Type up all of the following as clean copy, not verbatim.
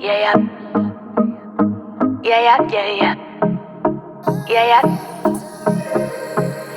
Yeah, yeah, yeah, yeah, yeah, yeah, yeah.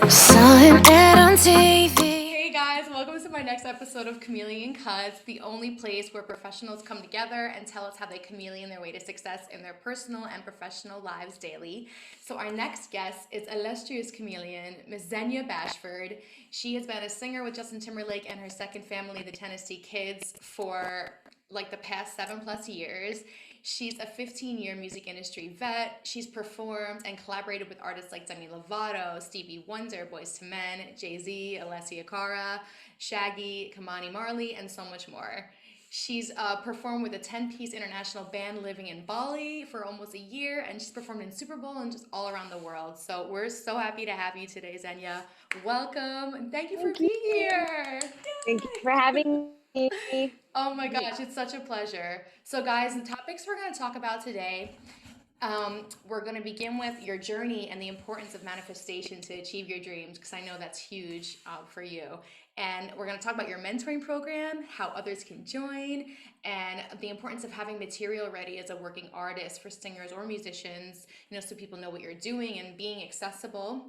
Saw him ad on TV. Hey guys, welcome to my next episode of Chameleon Cuts, the only place where professionals come together and tell us how they chameleon their way to success in their personal and professional lives daily. So our next guest is illustrious chameleon, Miss Zenya Bashford. She has been a singer with Justin Timberlake and her second family, the Tennessee Kids, for like the past 7+ years. She's a 15-year music industry vet. She's performed and collaborated with artists like Demi Lovato, Stevie Wonder, Boyz II Men, Jay-Z, Alessia Cara, Shaggy, Kamani Marley, and so much more. She's performed with a 10-piece international band living in Bali for almost a year, and she's performed in Super Bowl and just all around the world. So we're so happy to have you today, Zenya. Welcome, and thank you for Thank you. being here. Thank you Yay! for having me. Oh my gosh, it's such a pleasure. So, guys, the topics we're going to talk about today, we're going to begin with your journey and the importance of manifestation to achieve your dreams, because I know that's huge for you. And we're going to talk about your mentoring program, how others can join, and the importance of having material ready as a working artist for singers or musicians, so people know what you're doing and being accessible.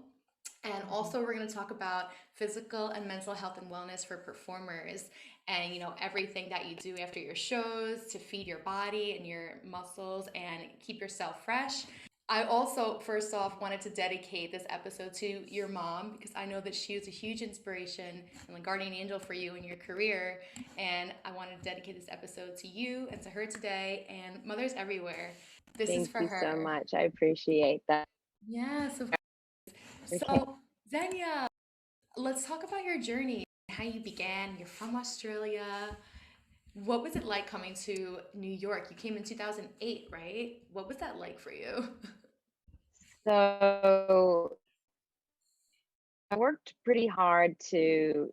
And also, we're going to talk about physical and mental health and wellness for performers and, everything that you do after your shows to feed your body and your muscles and keep yourself fresh. I also, first off, wanted to dedicate this episode to your mom because I know that she was a huge inspiration and a guardian angel for you in your career. And I wanted to dedicate this episode to you and to her today and mothers everywhere. This is Thank for you so her. much. I appreciate that. Yes, of course. Okay. So, Zenya, let's talk about your journey, how you began. You're from Australia. What was it like coming to New York? You came in 2008, right? What was that like for you? So I worked pretty hard to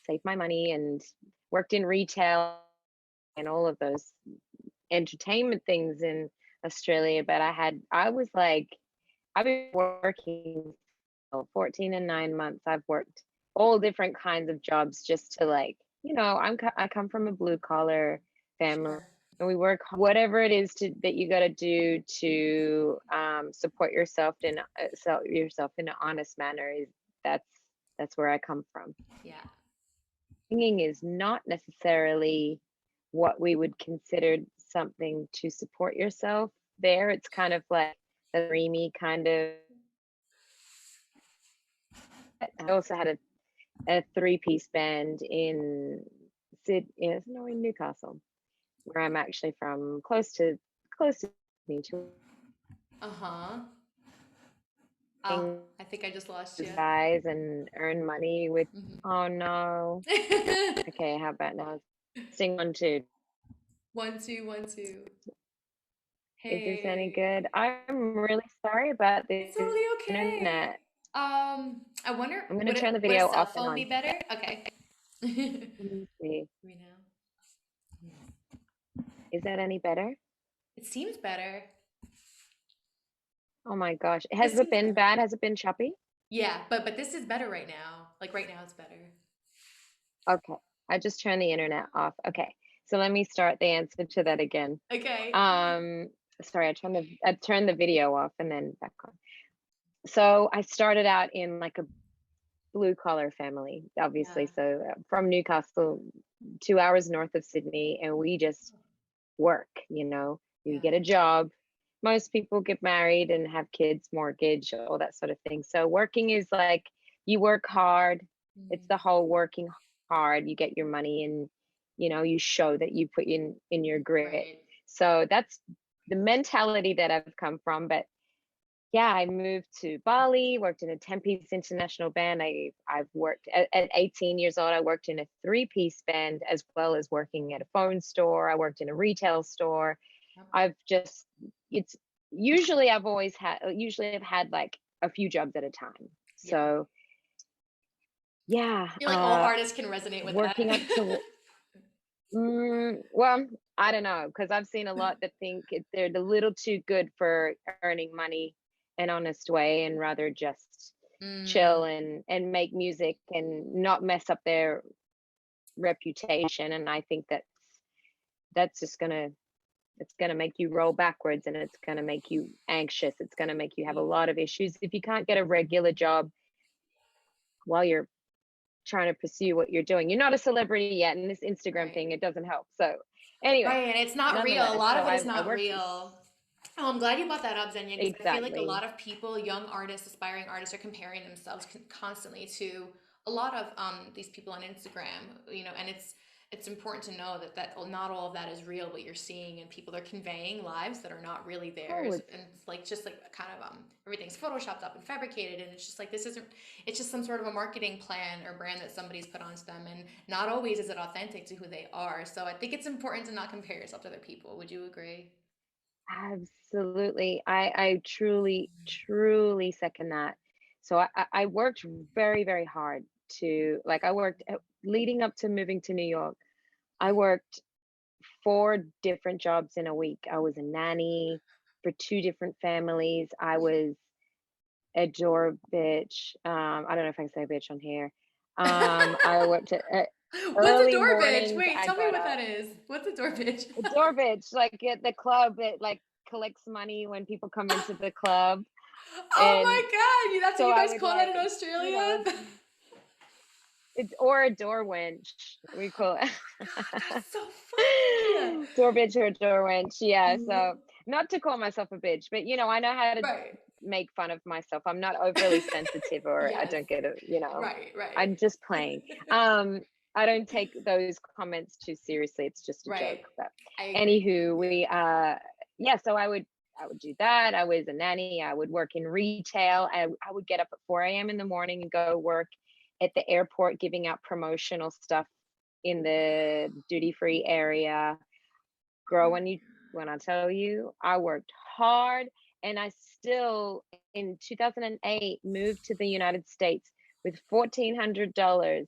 save my money and worked in retail and all of those entertainment things in Australia. But I was like, I've been working for 14 and 9 months. I've worked all different kinds of jobs just to I come from a blue collar family, Sure. and we work whatever it is that you got to do to support yourself in an honest manner. That's that's where I come from. Yeah. Singing is not necessarily what we would consider something to support yourself there. It's kind of like a dreamy kind of. I also had a three-piece band in in Newcastle, where I'm actually from, close to me, to Uh-huh. sing I think I just lost you. with guys and earn money with. Mhm. Oh no. Okay, how about now? Sing one too. One, two, one, two. Is this any Hey. good? I'm really sorry about the It's totally okay. internet. I wonder, I'm gonna would turn the a video cell off and phone be on. better? Okay. Me Let me see. now. Is that any better? It seems better. Oh my gosh. This Has it seems been better. bad? Has it been choppy? Yeah, but this is better right now. Like right now, it's better. Okay. I just turned the internet off. Okay. So let me start the answer to that again. Okay. Um, sorry, I turned the video off and then back on. So I started out in like a blue collar family, obviously. Yeah. So from Newcastle, 2 hours north of Sydney, and we just work, you Yeah. get a job. Most people get married and have kids, mortgage, all that sort of thing. So working is like you work hard. It's the Mm. whole working hard. You get your money and you show that you put in your grit. Right. So that's the mentality that I've come from. But yeah, I moved to Bali, worked in a 10-piece international band. I've worked at 18 years old, I worked in a three-piece band as well as working at a phone store. I worked in a retail store. Yep. I've just it's usually I've had like a few jobs at a time. Yeah. I So yeah, feel like all artists can resonate with working up that. to well, I don't know, because I've seen a lot that think they're a little too good for earning money an honest way and rather just chill Mm, and make music and not mess up their reputation. And I think that's just gonna It's going to make you roll backwards, and it's going to make you anxious. It's going to make you have a lot of issues if you can't get a regular job while you're trying to pursue what you're doing. You're not a celebrity yet, and this Instagram thing, it doesn't help. So anyway, Right, and it's not real. A nonetheless, lot so of it is I not worked real. Oh, I'm glad you brought that up, Zenya, because I feel like a exactly. lot of people, young artists, aspiring artists, are comparing themselves constantly to a lot of these people on Instagram. And it's important to know that not all of that is real. What you're seeing, and people are conveying lives that are not really Oh, theirs, it's and it's like just like kind of everything's photoshopped up and fabricated, and it's just like this isn't. It's just some sort of a marketing plan or brand that somebody's put onto them, and not always is it authentic to who they are. So I think it's important to not compare yourself to other people. Would you agree? absolutely. I truly, truly second that. So I worked very, very hard to like I worked leading up to moving to New York. I worked 4 different jobs in a week. I was a nanny for 2 different families. I was a door bitch. I don't know if I can say bitch on here. I worked at What's a early door bitch? mornings. Wait, I tell me got what up. that is. What's a door bitch? A door bitch, like at the club that like collects money when people come into the club. Oh And my God, that's what so you I guys would call that like, in you Australia? know, it's or a door wench, we call it. God, that's so funny. Door bitch or door wench. Yeah. So not to call myself a bitch, but I know how to Right. make fun of myself. I'm not overly sensitive or I Yes. don't get it. Right, right. I'm just playing. Um, I don't take those comments too seriously. It's just a joke. Right. But I agree. anywho, yeah, so I would do that. I was a nanny. I would work in retail. I would get up at 4 a.m. in the morning and go work at the airport giving out promotional stuff in the duty free area. Girl, when I tell you, I worked hard, and I still in 2008 moved to the United States with $1,400.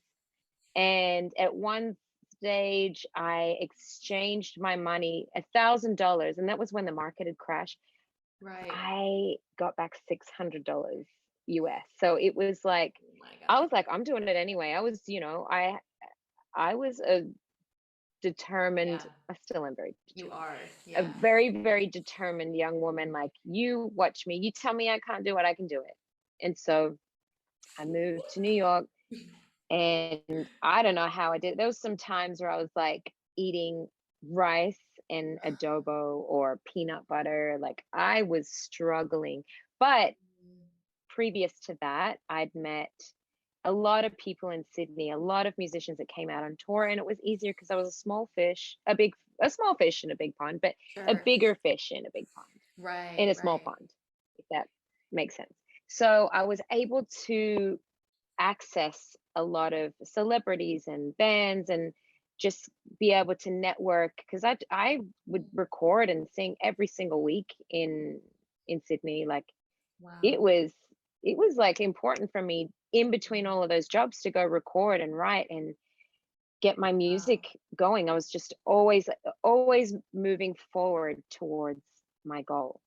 And at one stage, I exchanged my money, $1,000, and that was when the market had crashed. Right. I got back $600 US. So it was like, Oh my I God. was like, I'm doing it anyway. I was a Yeah, determined, I still am very you determined, are. a Yeah. very, very determined young woman. Like, you watch me, you tell me I can't do it, I can do it. And so I moved to New York, and I don't know how I did. There was some times where I was like eating rice and adobo or peanut butter. Like, I was struggling. But previous to that, I'd met a lot of people in Sydney, a lot of musicians that came out on tour, and it was easier because I was a small fish, a small fish in a big pond, but a Sure. bigger fish in a big pond, in Right, a small right. pond, if that makes sense. So I was able to access a lot of celebrities and bands and just be able to network because I would record and sing every single week in Sydney. Like, it Wow. was it was like important for me in between all of those jobs to go record and write and get my Wow. music going. I was just always moving forward towards my goal.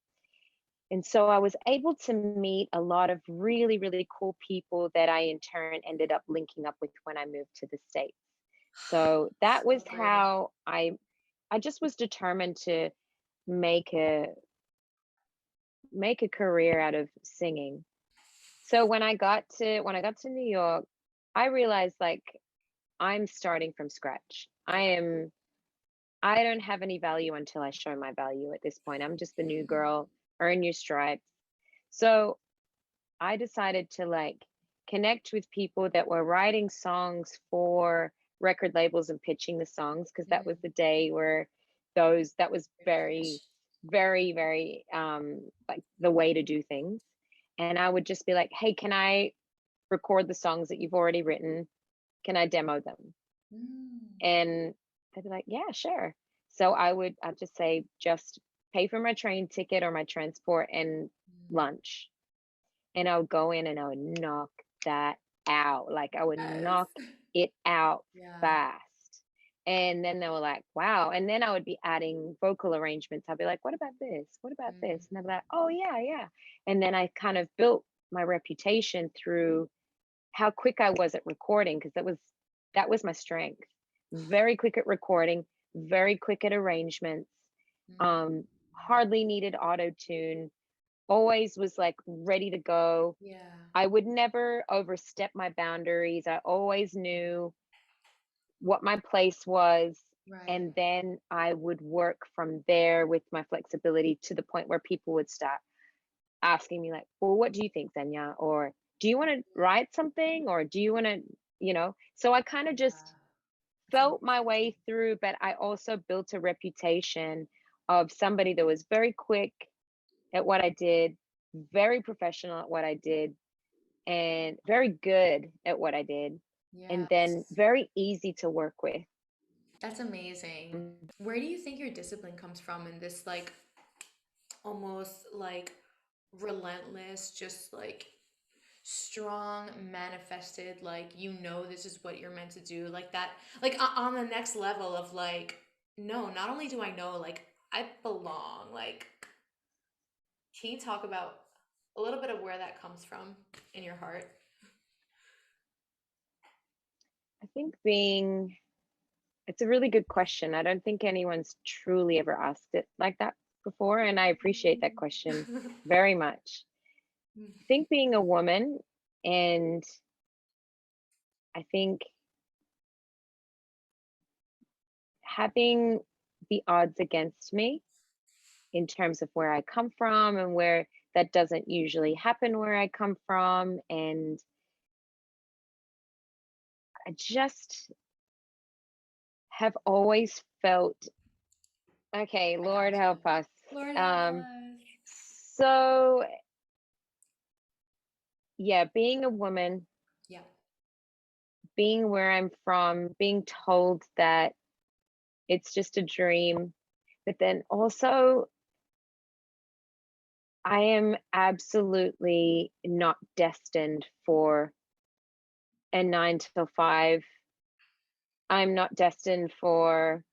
And so I was able to meet a lot of really, really cool people that I in turn ended up linking up with when I moved to the States. So that was So great. how I just was determined to make a make a career out of singing. So when I got to New York, I realized like I'm starting from scratch. I don't have any value until I show my value at this point. I'm just the new girl, earn your stripes. So I decided to like connect with people that were writing songs for record labels and pitching the songs because that was Mm, the day where those that was very very, fresh. very, very like the way to do things. And I would just be like, hey, can I record the songs that you've already written? Can I demo them? Mm, And they'd be like, yeah, sure. So I'd just say, just pay for my train ticket or my transport and mm. lunch. And I would go in and I would knock that out. Like, I would Yes. knock it out Yeah. fast. And then they were like, wow. And then I would be adding vocal arrangements. I'd be like, what about this? What about Mm, this? And they'd be like, oh, yeah, yeah. And then I kind of built my reputation through how quick I was at recording because that was my strength. Very quick at recording, very quick at arrangements, um, hardly needed auto tune, always was like ready to go. Yeah. I would never overstep my boundaries. I always knew what my place was. Right. And then I would work from there with my flexibility to the point where people would start asking me, like, well, what do you think, Zenya? Or do you want to write something? Or do you want to, So I kind of just Yeah. It's felt my amazing. way through, but I also built a reputation of somebody that was very quick at what I did, very professional at what I did, and very good at what I did, and then Yes. very easy to work with. That's amazing. Mm, Where do you think your discipline comes from in this like almost like relentless, just like strong manifested, like this is what you're meant to do, like that, like on the next level of like, no, not only do I know, like I belong, like can you talk about a little bit of where that comes from in your heart? I think it's a really good question. I don't think anyone's truly ever asked it like that before, and I appreciate that question very much. I think being a woman, and I think having the odds against me in terms of where I come from and where that doesn't usually happen where I come from. And I just have always felt, okay, I Lord got you. help us. Lord help Um, us. so, yeah, being a woman, Yeah. being where I'm from, being told that it's just a dream, but then also, I am absolutely not destined for a 9 to 5. I'm not destined for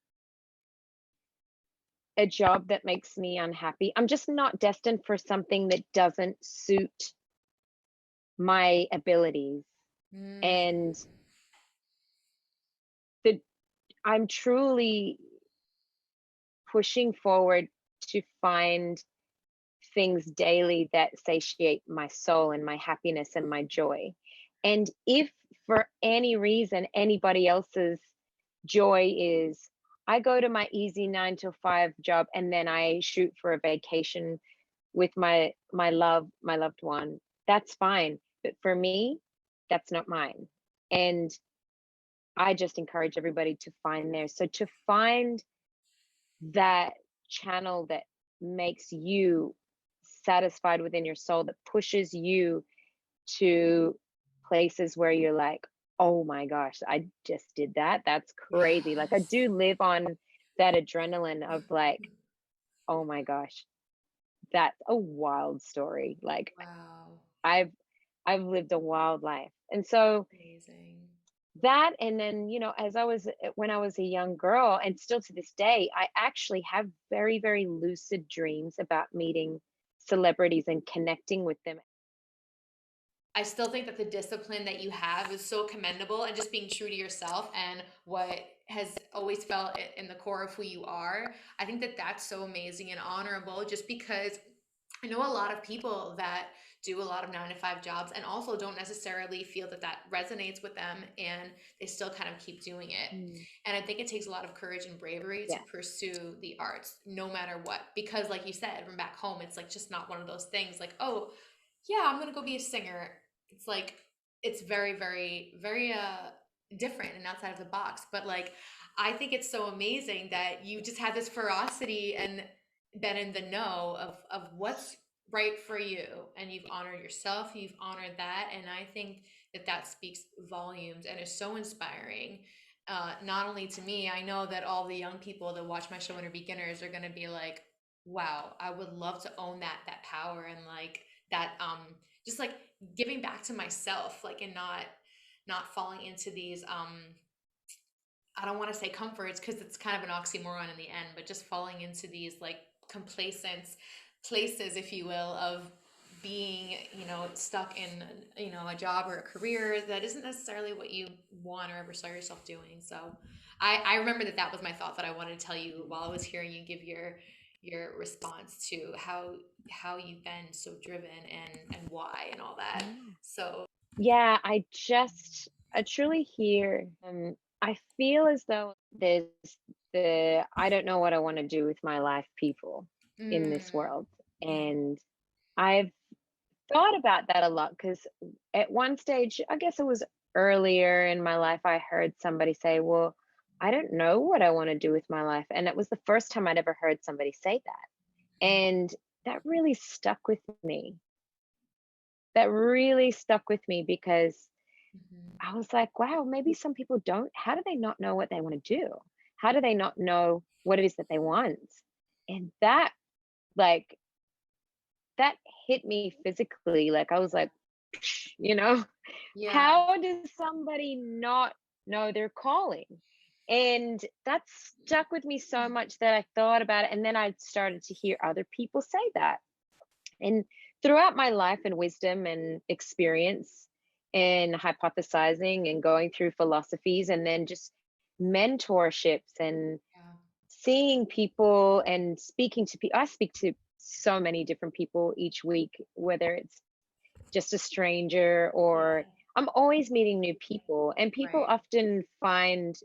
a job that makes me unhappy. I'm just not destined for something that doesn't suit my abilities. Mm. And the I'm truly pushing forward to find things daily that satiate my soul and my happiness and my joy. And if for any reason anybody else's joy is I go to my easy 9 to 5 job and then I shoot for a vacation with my loved one, that's fine. But for me, that's not mine. And I just encourage everybody to find theirs. So to find that channel that makes you satisfied within your soul, that pushes you to places where you're like, oh my gosh, I just did that. That's crazy. Like I Yes. do live on that adrenaline of like, oh my gosh, that's a wild story. Like Wow. I've I've lived a wild life. And so Amazing. that, and then, as when I was a young girl, and still to this day, I actually have very, very lucid dreams about meeting celebrities and connecting with them. I still think that the discipline that you have is so commendable, and just being true to yourself and what has always felt in the core of who you are. I think that that's so amazing and honorable, just because I know a lot of people that do a lot of 9 to 5 jobs and also don't necessarily feel that that resonates with them, and they still kind of keep doing it. Mm, And I think it takes a lot of courage and bravery to yes. pursue the arts no matter what. Because, like you said, from back home, it's like just not one of those things like, oh, yeah, I'm going to go be a singer. It's like, it's very, very, very different and outside of the box. But like, I think it's so amazing that you just have this ferocity and been in the know of what's right for you, and you've honored yourself, you've honored that, and I think that that speaks volumes and is so inspiring. Not only to me, I know that all the young people that watch my show when are beginners are going to be like, wow, I would love to own that power, and like that just like giving back to myself, like, and not falling into these I don't want to say comforts because it's kind of an oxymoron in the end, but just falling into these like complacent places, if you will, of being, stuck in, a job or a career that isn't necessarily what you want or ever saw yourself doing. So I remember that that was my thought that I wanted to tell you while I was hearing you give your response to how you've been so driven and why and all that. Yeah. So, Yeah, I truly hear, I feel as though there's the I don't know what I want to do with my life people in this mm, world. And I've thought about that a lot because at one stage, I guess it was earlier in my life, I heard somebody say, well, I don't know what I want to do with my life. And it was the first time I'd ever heard somebody say that. And that really stuck with me. That really stuck with me because mhm. I was like, wow, maybe some people don't. How do they not know what they want to do? How do they not know what it is that they want? And that, like, that hit me physically. Like, I was like, you know, Yeah. how does somebody not know their calling? And that stuck with me so much that I thought about it. And then I started to hear other people say that. And throughout my life and wisdom and experience and hypothesizing and going through philosophies and then just mentorships and Yeah. seeing people and speaking to people, I speak to so many different people each week, whether it's just a stranger or Yeah. I'm always meeting new people. And people Right. often find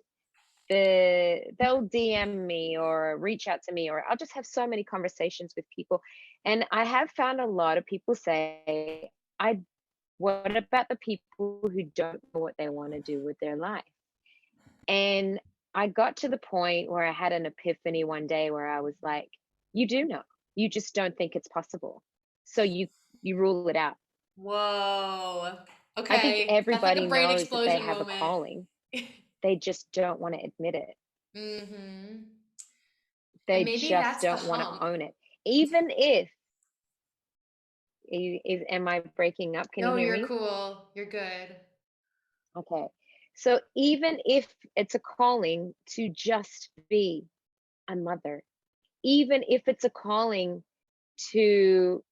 they'll DM me or reach out to me, or I'll just have so many conversations with people. And I have found a lot of people say, I what about the people who don't know what they want to do with their life? And I got to the point where I had an epiphany one day where I was like, you do know. You just don't think it's possible. So you rule it out. Whoa. I think Okay. That's like a everybody brain knows that they explosion have a moment. calling. They just don't want to admit it. Mm-hmm. And They maybe just that's the don't want to hump. own it. Even if am I breaking up? Can you No, hear you're me? cool. You're good. Okay. So even if it's a calling to just be a mother, even if it's a calling to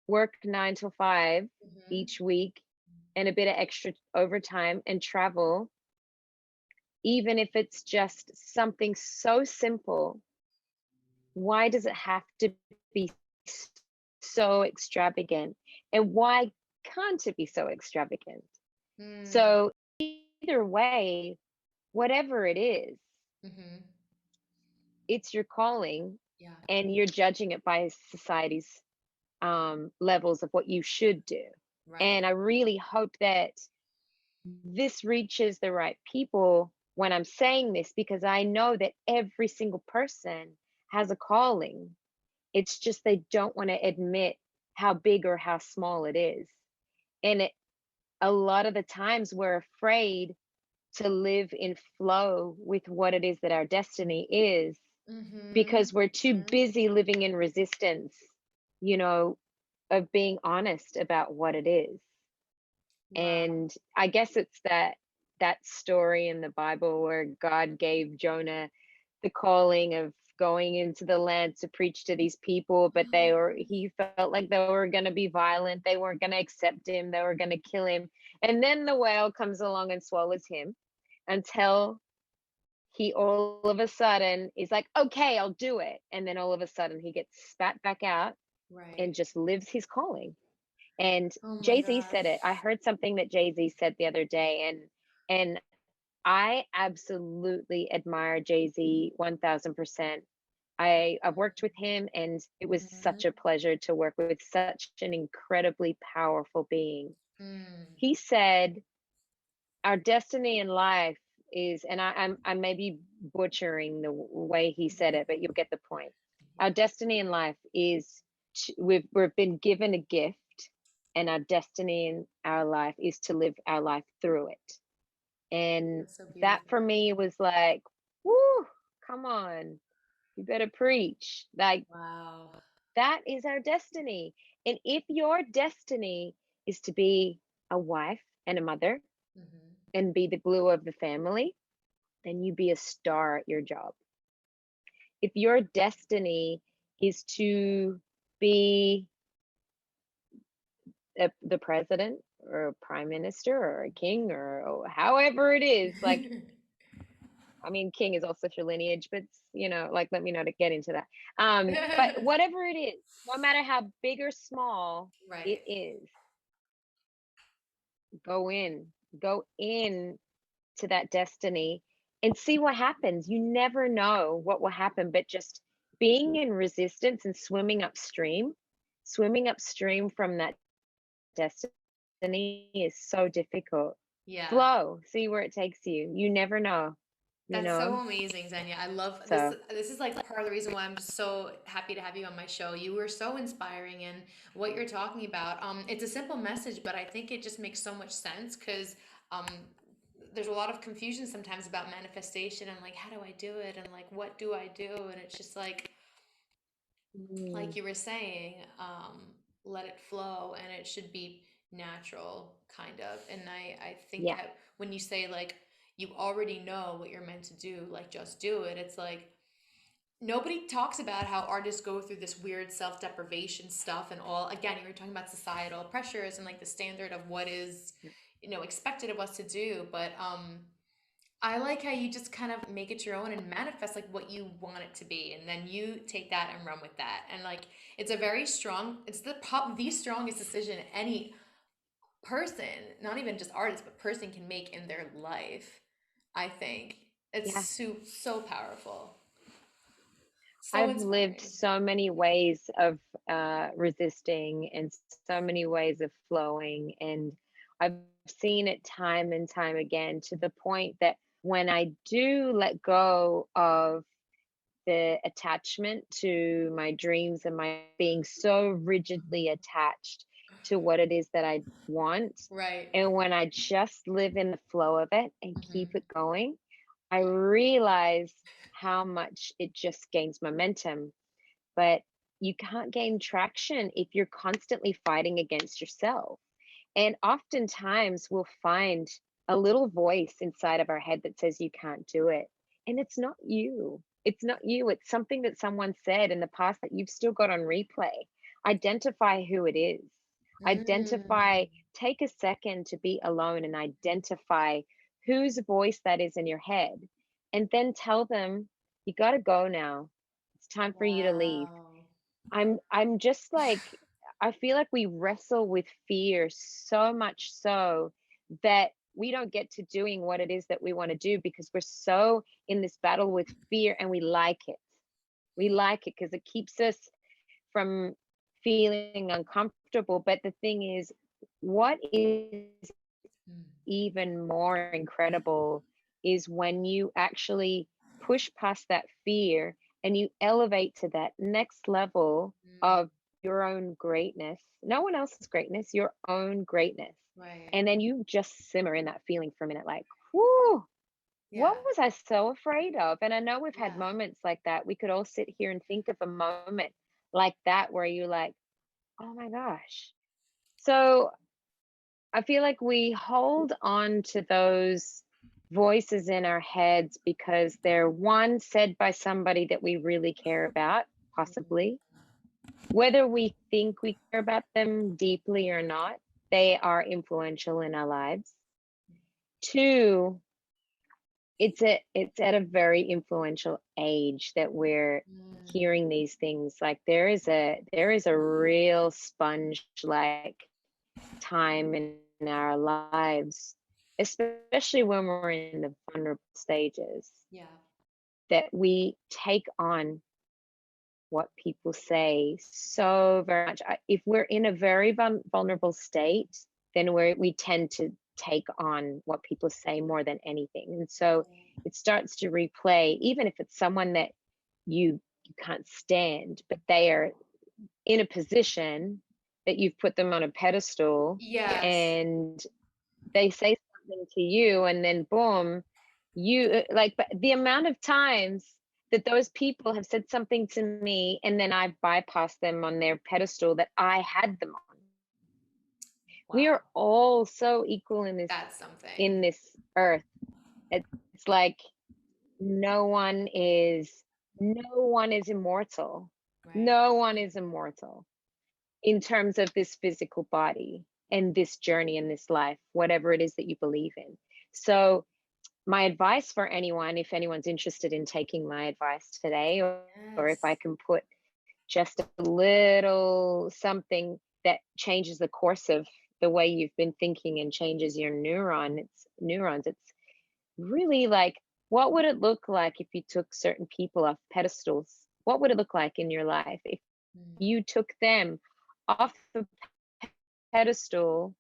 work 9 to 5 Mm-hmm. each week and a bit of extra overtime and travel, even if it's just something so simple, why does it have to be so extravagant? And why can't it be so extravagant? Mm. So, either way, whatever it is, Mm-hmm. it's your calling Yeah. and you're judging it by society's levels of what you should do. Right. And I really hope that this reaches the right people when I'm saying this because I know that every single person has a calling. It's just they don't want to admit how big or how small it is. And a lot of the times we're afraid to live in flow with what it is that our destiny is Mm-hmm. because we're too Mm-hmm. busy living in resistance, you know, of being honest about what it is. Wow. And I guess it's that story in the Bible where God gave Jonah the calling of going into the land to preach to these people, but he felt like they were going to be violent. They weren't going to accept him. They were going to kill him. And then the whale comes along and swallows him until he all of a sudden is like, okay, I'll do it. And then all of a sudden he gets spat back out and Right. just lives his calling. And Oh my Jay-Z gosh. said it. I heard something that Jay-Z said the other day, and I absolutely admire Jay-Z 1000%. I've worked with him and it was such a Mm-hmm. pleasure to work with such an incredibly powerful being. Mm. He said, our destiny in life is, and I may be butchering the way he said it, but you'll get the point. Our destiny in life is we've been given a gift, and our destiny in our life is to live our life through it. And That's so that beautiful. for me was like, whoo, come on, you better preach. Like Wow. that is our destiny. And if your destiny is to be a wife and a mother Mm-hmm. and be the glue of the family, then you be a star at your job. If your destiny is to be the president or a prime minister or a king or however it is, like I mean, king is also your lineage, but like, let me know to get into that. But whatever it is, no matter how big or small it Right. is, go in to that destiny and see what happens. You never know what will happen, but just being in resistance and swimming upstream from that destiny is so difficult. Yeah. Flow, see where it takes you. You never know, you That's so know? amazing, Zenya. I love this. So, This is like part of the reason why I'm just so happy to have you on my show. You were so inspiring in what you're talking about. It's a simple message, but I think it just makes so much sense because um, there's a lot of confusion sometimes about manifestation and like how do I do it and like what do I do, and it's just mm, like you were saying, let it flow and it should be natural, kind of. And I think yeah, that when you say like you already know what you're meant to do, like just do it, it's like nobody talks about how artists go through this weird self-deprivation stuff and all. Again, you were talking about societal pressures and like the standard of what is, expected of us to do. But I like how you just kind of make it your own and manifest like what you want it to be, and then you take that and run with that. And like it's a very strong, it's the strongest decision any person, not even just artist, but person can make in their life. I think it's yeah. so powerful, so I've lived inspiring. so many ways of resisting and so many ways of flowing. And I've seen it time and time again to the point that when I do let go of the attachment to my dreams and my being so rigidly attached to what it is that I want, Right. and when I just live in the flow of it and keep Hmm. it going, I realize how much it just gains momentum. But you can't gain traction if you're constantly fighting against yourself. And oftentimes we'll find a little voice inside of our head that says you can't do it. And it's not you. It's not you. It's something that someone said in the past that you've still got on replay. Identify who it is. Identify, Mm. take a second to be alone and identify whose voice that is in your head. And then tell them, you got to go now. It's time for you to leave. Wow. I'm just like, I feel like we wrestle with fear so much so that we don't get to doing what it is that we want to do because we're so in this battle with fear, and we like it. We like it because it keeps us from feeling uncomfortable. But the thing is, what is Mm. even more incredible is when you actually push past that fear and you elevate to that next level Mm. of your own greatness, no one else's greatness, your own greatness. Right. And then you just simmer in that feeling for a minute, like, whoo, Yeah. what was I so afraid of? And I know we've had Yeah. moments like that. We could all sit here and think of a moment like that where you're like, oh my gosh. So I feel like we hold on to those voices in our heads because they're one said by somebody that we really care about, possibly. Whether we think we care about them deeply or not, they are influential in our lives. Two, it's at a very influential age that we're Mm. hearing these things. Like there is a real sponge like time in our lives, especially when we're in the vulnerable stages, Yeah. that we take on what people say so very much. If we're in a very vulnerable state, then we tend to take on what people say more than anything. And so it starts to replay, even if it's someone that you can't stand, but they are in a position that you've put them on a pedestal, Yes. and they say something to you, and then boom, you like, but the amount of times that those people have said something to me and then I've bypassed them on their pedestal that I had them on. We Wow. are all so equal in this That's something. in this earth. It's like no one is no one is immortal. Right. No one is immortal in terms of this physical body and this journey in this life, whatever it is that you believe in. So my advice for anyone, if anyone's interested in taking my advice today, or if I Yes. can put just a little something that changes the course of the way you've been thinking and changes your neurons, it's really like, what would it look like if you took certain people off pedestals? What would it look like in your life if Mm. you took them off the pedestal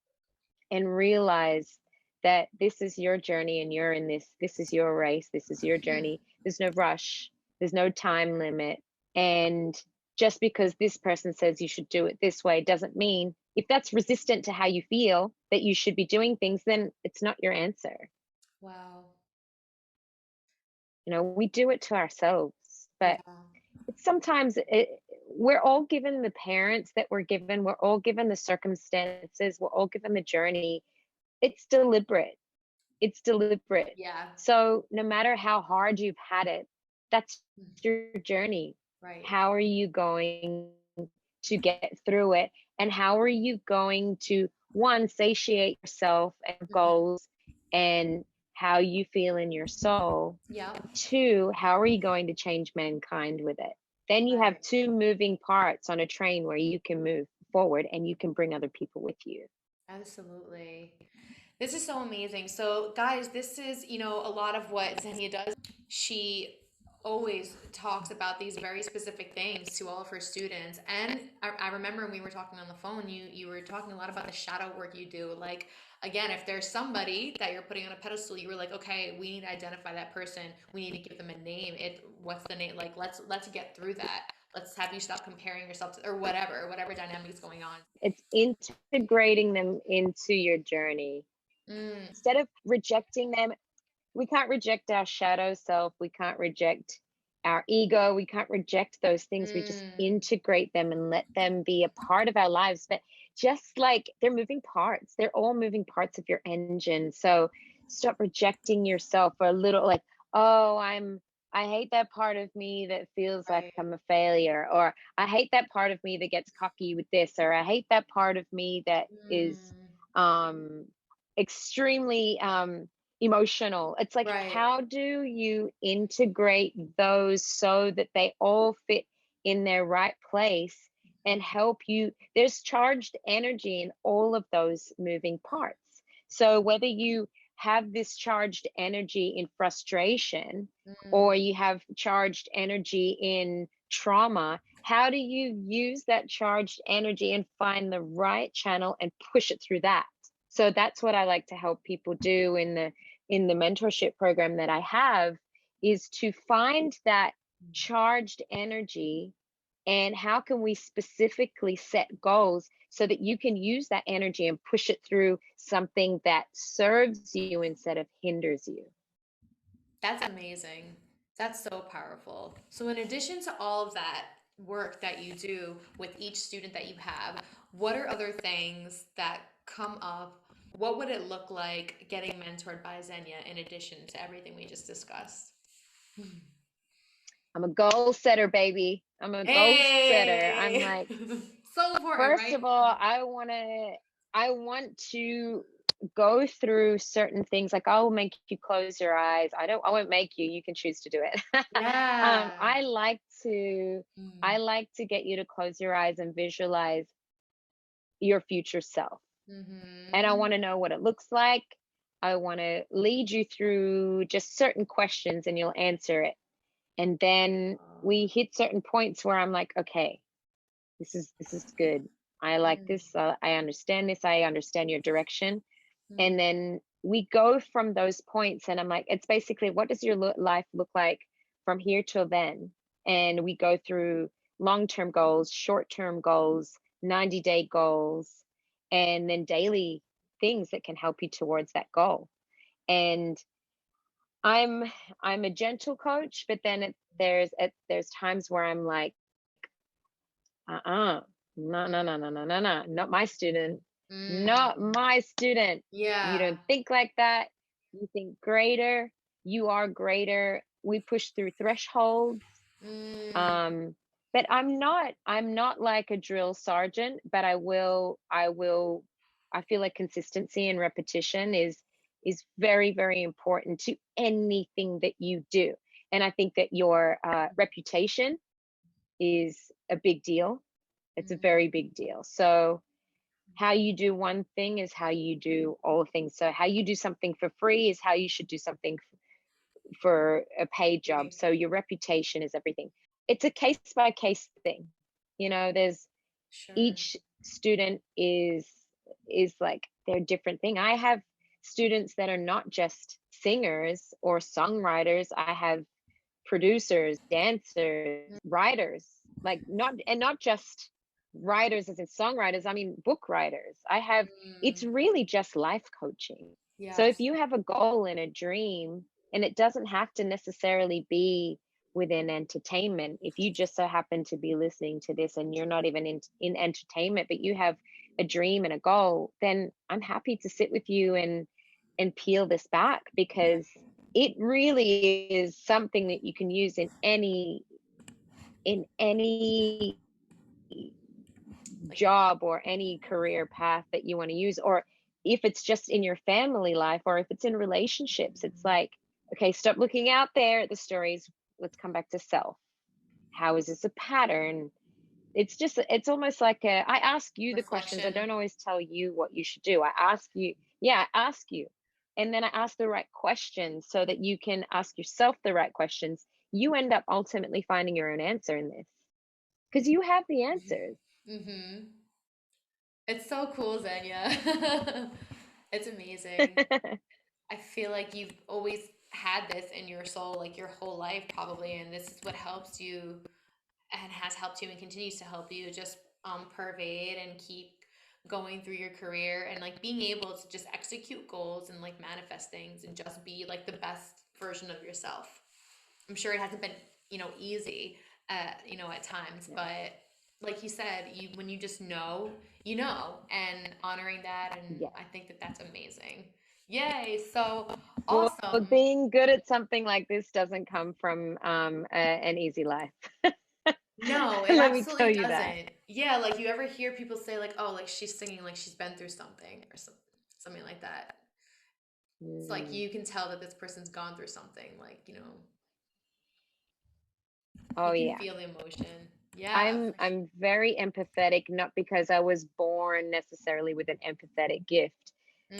and realized that this is your journey and you're in this is your race, this is your journey. There's no rush, there's no time limit. And just because this person says you should do it this way doesn't mean, if that's resistant to how you feel that you should be doing things, then it's not your answer. Wow. We do it to ourselves, but Yeah. it's sometimes we're all given the parents that we're all given the circumstances, we're all given the journey. It's deliberate. It's deliberate. Yeah. So no matter how hard you've had it, that's Mm. your journey. Right. How are you going to get through it? And how are you going to, one, satiate yourself and Mhm. goals and how you feel in your soul? Yeah. And two, how are you going to change mankind with it? Then you have Right. two moving parts on a train where you can move forward and you can bring other people with you. Absolutely. This is so amazing. So, guys, this is, a lot of what Zenia does. She always talks about these very specific things to all of her students. And I remember when we were talking on the phone, you were talking a lot about the shadow work you do. Like, again, if there's somebody that you're putting on a pedestal, you were like, okay, we need to identify that person. We need to give them a name. What's the name? Like, let's get through that. Let's have you stop comparing yourself to, or whatever dynamic is going on. It's integrating them into your journey. Mm, Instead of rejecting them, we can't reject our shadow self. We can't reject our ego. We can't reject those things. We just mm, integrate them and let them be a part of our lives. But just like they're moving parts, they're all moving parts of your engine. So stop rejecting yourself for a little, like, oh, I hate that part of me that feels like right. I'm a failure, or I hate that part of me that gets cocky with this, or I hate that part of me that is Mm, um extremely emotional. It's like, right. how do you integrate those so that they all fit in their right place and help you? There's charged energy in all of those moving parts. So whether you have this charged energy in frustration or Mm, you have charged energy in trauma, how do you use that charged energy and find the right channel and push it through that? So that's what I like to help people do in the mentorship program that I have, is to find that charged energy, and how can we specifically set goals so that you can use that energy and push it through something that serves you instead of hinders you. that's amazing. That's so powerful. So, in addition to all of that work that you do with each student that you have, what are other things that come up? What would it look like getting mentored by Zenya in addition to everything we just discussed? I'm a goal setter, baby. I'm a goal setter. I'm Hey, like, so important, first right? of all, I want to go through certain things. Like, I'll make you close your eyes. I won't make you. You can choose to do it. Yeah. I like to I Mm, like to get you to close your eyes and visualize your future self. And I mm-hmm. want to know what it looks like. I want to lead you through just certain questions and you'll answer it. And then we hit certain points where I'm like, okay, this is good. I like Mm, this. I understand this. I understand your direction. mm, And then we go from those points, and I'm like, it's basically, what does your life look like from here till then? And we go through long-term goals, short-term goals, 90-day goals, and then daily things that can help you towards that goal. And I'm I'm a gentle coach, but then there's times where I'm like, uh-uh, no, no, no, no, no, no, no, not my student, not mm. my student. You Yeah. don't think like that. You think greater. You are greater. We push through thresholds. Mm, Um, but I'm not like a drill sergeant, but I feel like consistency and repetition is very, very important to anything that you do. And I think that your reputation is a big deal. It's a very big deal. So how you do one thing is how you do all things. So how you do something for free is how you should do something for a paid job. So your reputation is everything. It's a case by case thing. There's Sure. each student is like their different thing. I have students that are not just singers or songwriters. I have producers, dancers, writers, like not just writers as in songwriters, I mean book writers. It's really just life coaching. So if Yes. you have a goal and a dream, and it doesn't have to necessarily be within entertainment, if you just so happen to be listening to this and you're not even in entertainment, but you have a dream and a goal, then I'm happy to sit with you and peel this back, because it really is something that you can use in any Like, job or any career path that you want to use. Or if it's just in your family life, or if it's in relationships, it's like, okay, stop looking out there at the stories. Let's come back to self. How is this a pattern? It's almost like I ask you the questions. I reflection. don't always tell you what you should do. I ask you, yeah, I ask you. And then I ask the right questions so that you can ask yourself the right questions. You end up ultimately finding your own answer in this, because you have the answers. Mm-hmm. It's so cool, Zenya. It's amazing. I feel like you've always had this in your soul, like your whole life, probably, and this is what helps you and has helped you and continues to help you just pervade and keep going through your career and like being able to just execute goals and like manifest things and just be like the best version of yourself. I'm sure it hasn't been, easy, at times, but like you said, when you just know, and honoring that, and Yeah. I think that that's amazing. Yay! So Well, awesome. being good at something like this doesn't come from an easy life. No, it Let me tell absolutely you that. doesn't. Yeah, like you ever hear people say like, "Oh, like she's singing like she's been through something," or something like that. It's like Mm. you can tell that this person's gone through something. Like, Oh you can yeah. feel the emotion. Yeah, I'm for sure. I'm very empathetic, not because I was born necessarily with an empathetic gift.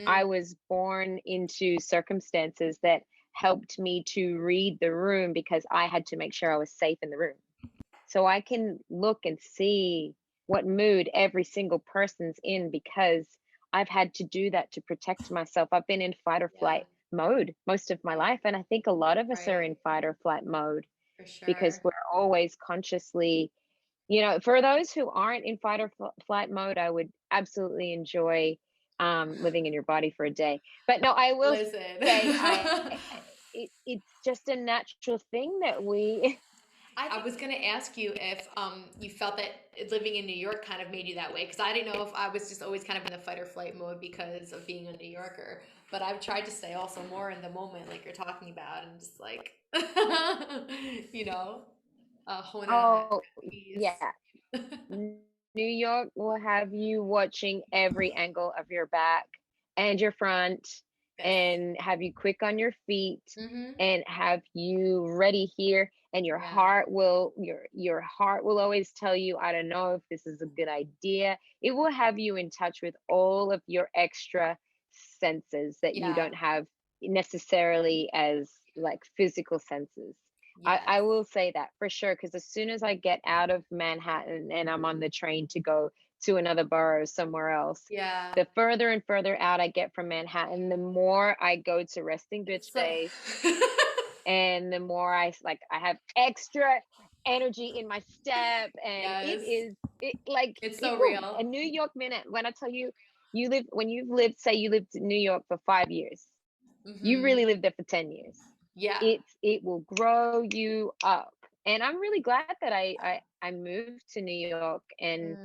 I Mm, was born into circumstances that helped me to read the room, because I had to make sure I was safe in the room. So I can look and see what mood every single person's in, because I've had to do that to protect myself. I've been in fight or yeah, flight mode most of my life. And I think a lot of us are right, in fight or flight mode, for because sure. we're always consciously, for those who aren't in fight or flight mode, I would absolutely enjoy living in your body for a day. But no, I will Listen. say it's just a natural thing that we. I was gonna ask you if you felt that living in New York kind of made you that way, because I didn't know if I was just always kind of in the fight or flight mode because of being a New Yorker. But I've tried to stay also more in the moment, like you're talking about, and just like you know, hone in on that Oh peace. yeah. New York will have you watching every angle of your back and your front, Yes. and have you quick on your feet, Mm-hmm. and have you ready here, and Yeah. your heart will always tell you, I don't know if this is a good idea. It will have you in touch with all of your extra senses that you Yeah. don't have necessarily as like physical senses. I Yes. will say that for sure, because as soon as I get out of Manhattan and I'm on the train to go to another borough somewhere else, Yeah. the further and further out I get from Manhattan, the more I go to resting bitch So face, and the more I have extra energy in my step, and yes, it's it so will. real. A New York minute, when I tell you, when you've lived, say you lived in New York for 5 years, you Mm-hmm. really lived there for 10 years. Yeah. It will grow you up. And I'm really glad that I moved to New York Mm.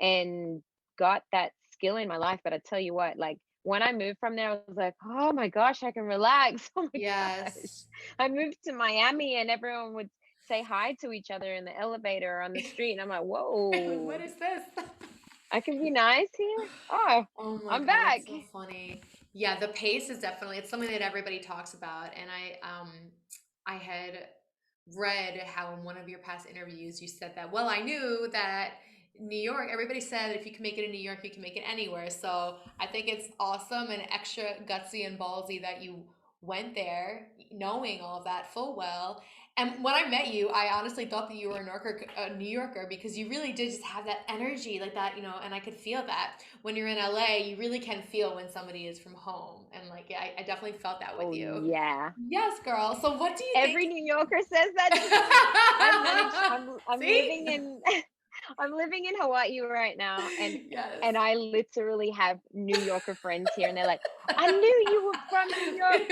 and got that skill in my life. But I tell you what, like when I moved from there, I was like, oh my gosh, I can relax. Oh my gosh. Yes. I moved to Miami and everyone would say hi to each other in the elevator or on the street. And I'm like, What whoa, is this? I can be nice here. Oh, Oh my I'm God, back. that's so funny. Yeah, the pace is definitely, it's something that everybody talks about. And I had read how in one of your past interviews you said that, well, I knew that New York, everybody said if you can make it in New York, you can make it anywhere. So I think it's awesome and extra gutsy and ballsy that you went there knowing all of that full well. And when I met you, I honestly thought that you were a New Yorker because you really did just have that energy like that, you know, and I could feel that. When you're in LA, you really can feel when somebody is from home. And like, yeah, I definitely felt that with Oh you. yeah. Yes, girl. So what do you Every think? New Yorker says that to me. I'm See? living in I'm living in Hawaii right now, Yes. and I literally have New Yorker friends here, and they're like, "I knew you were from New York."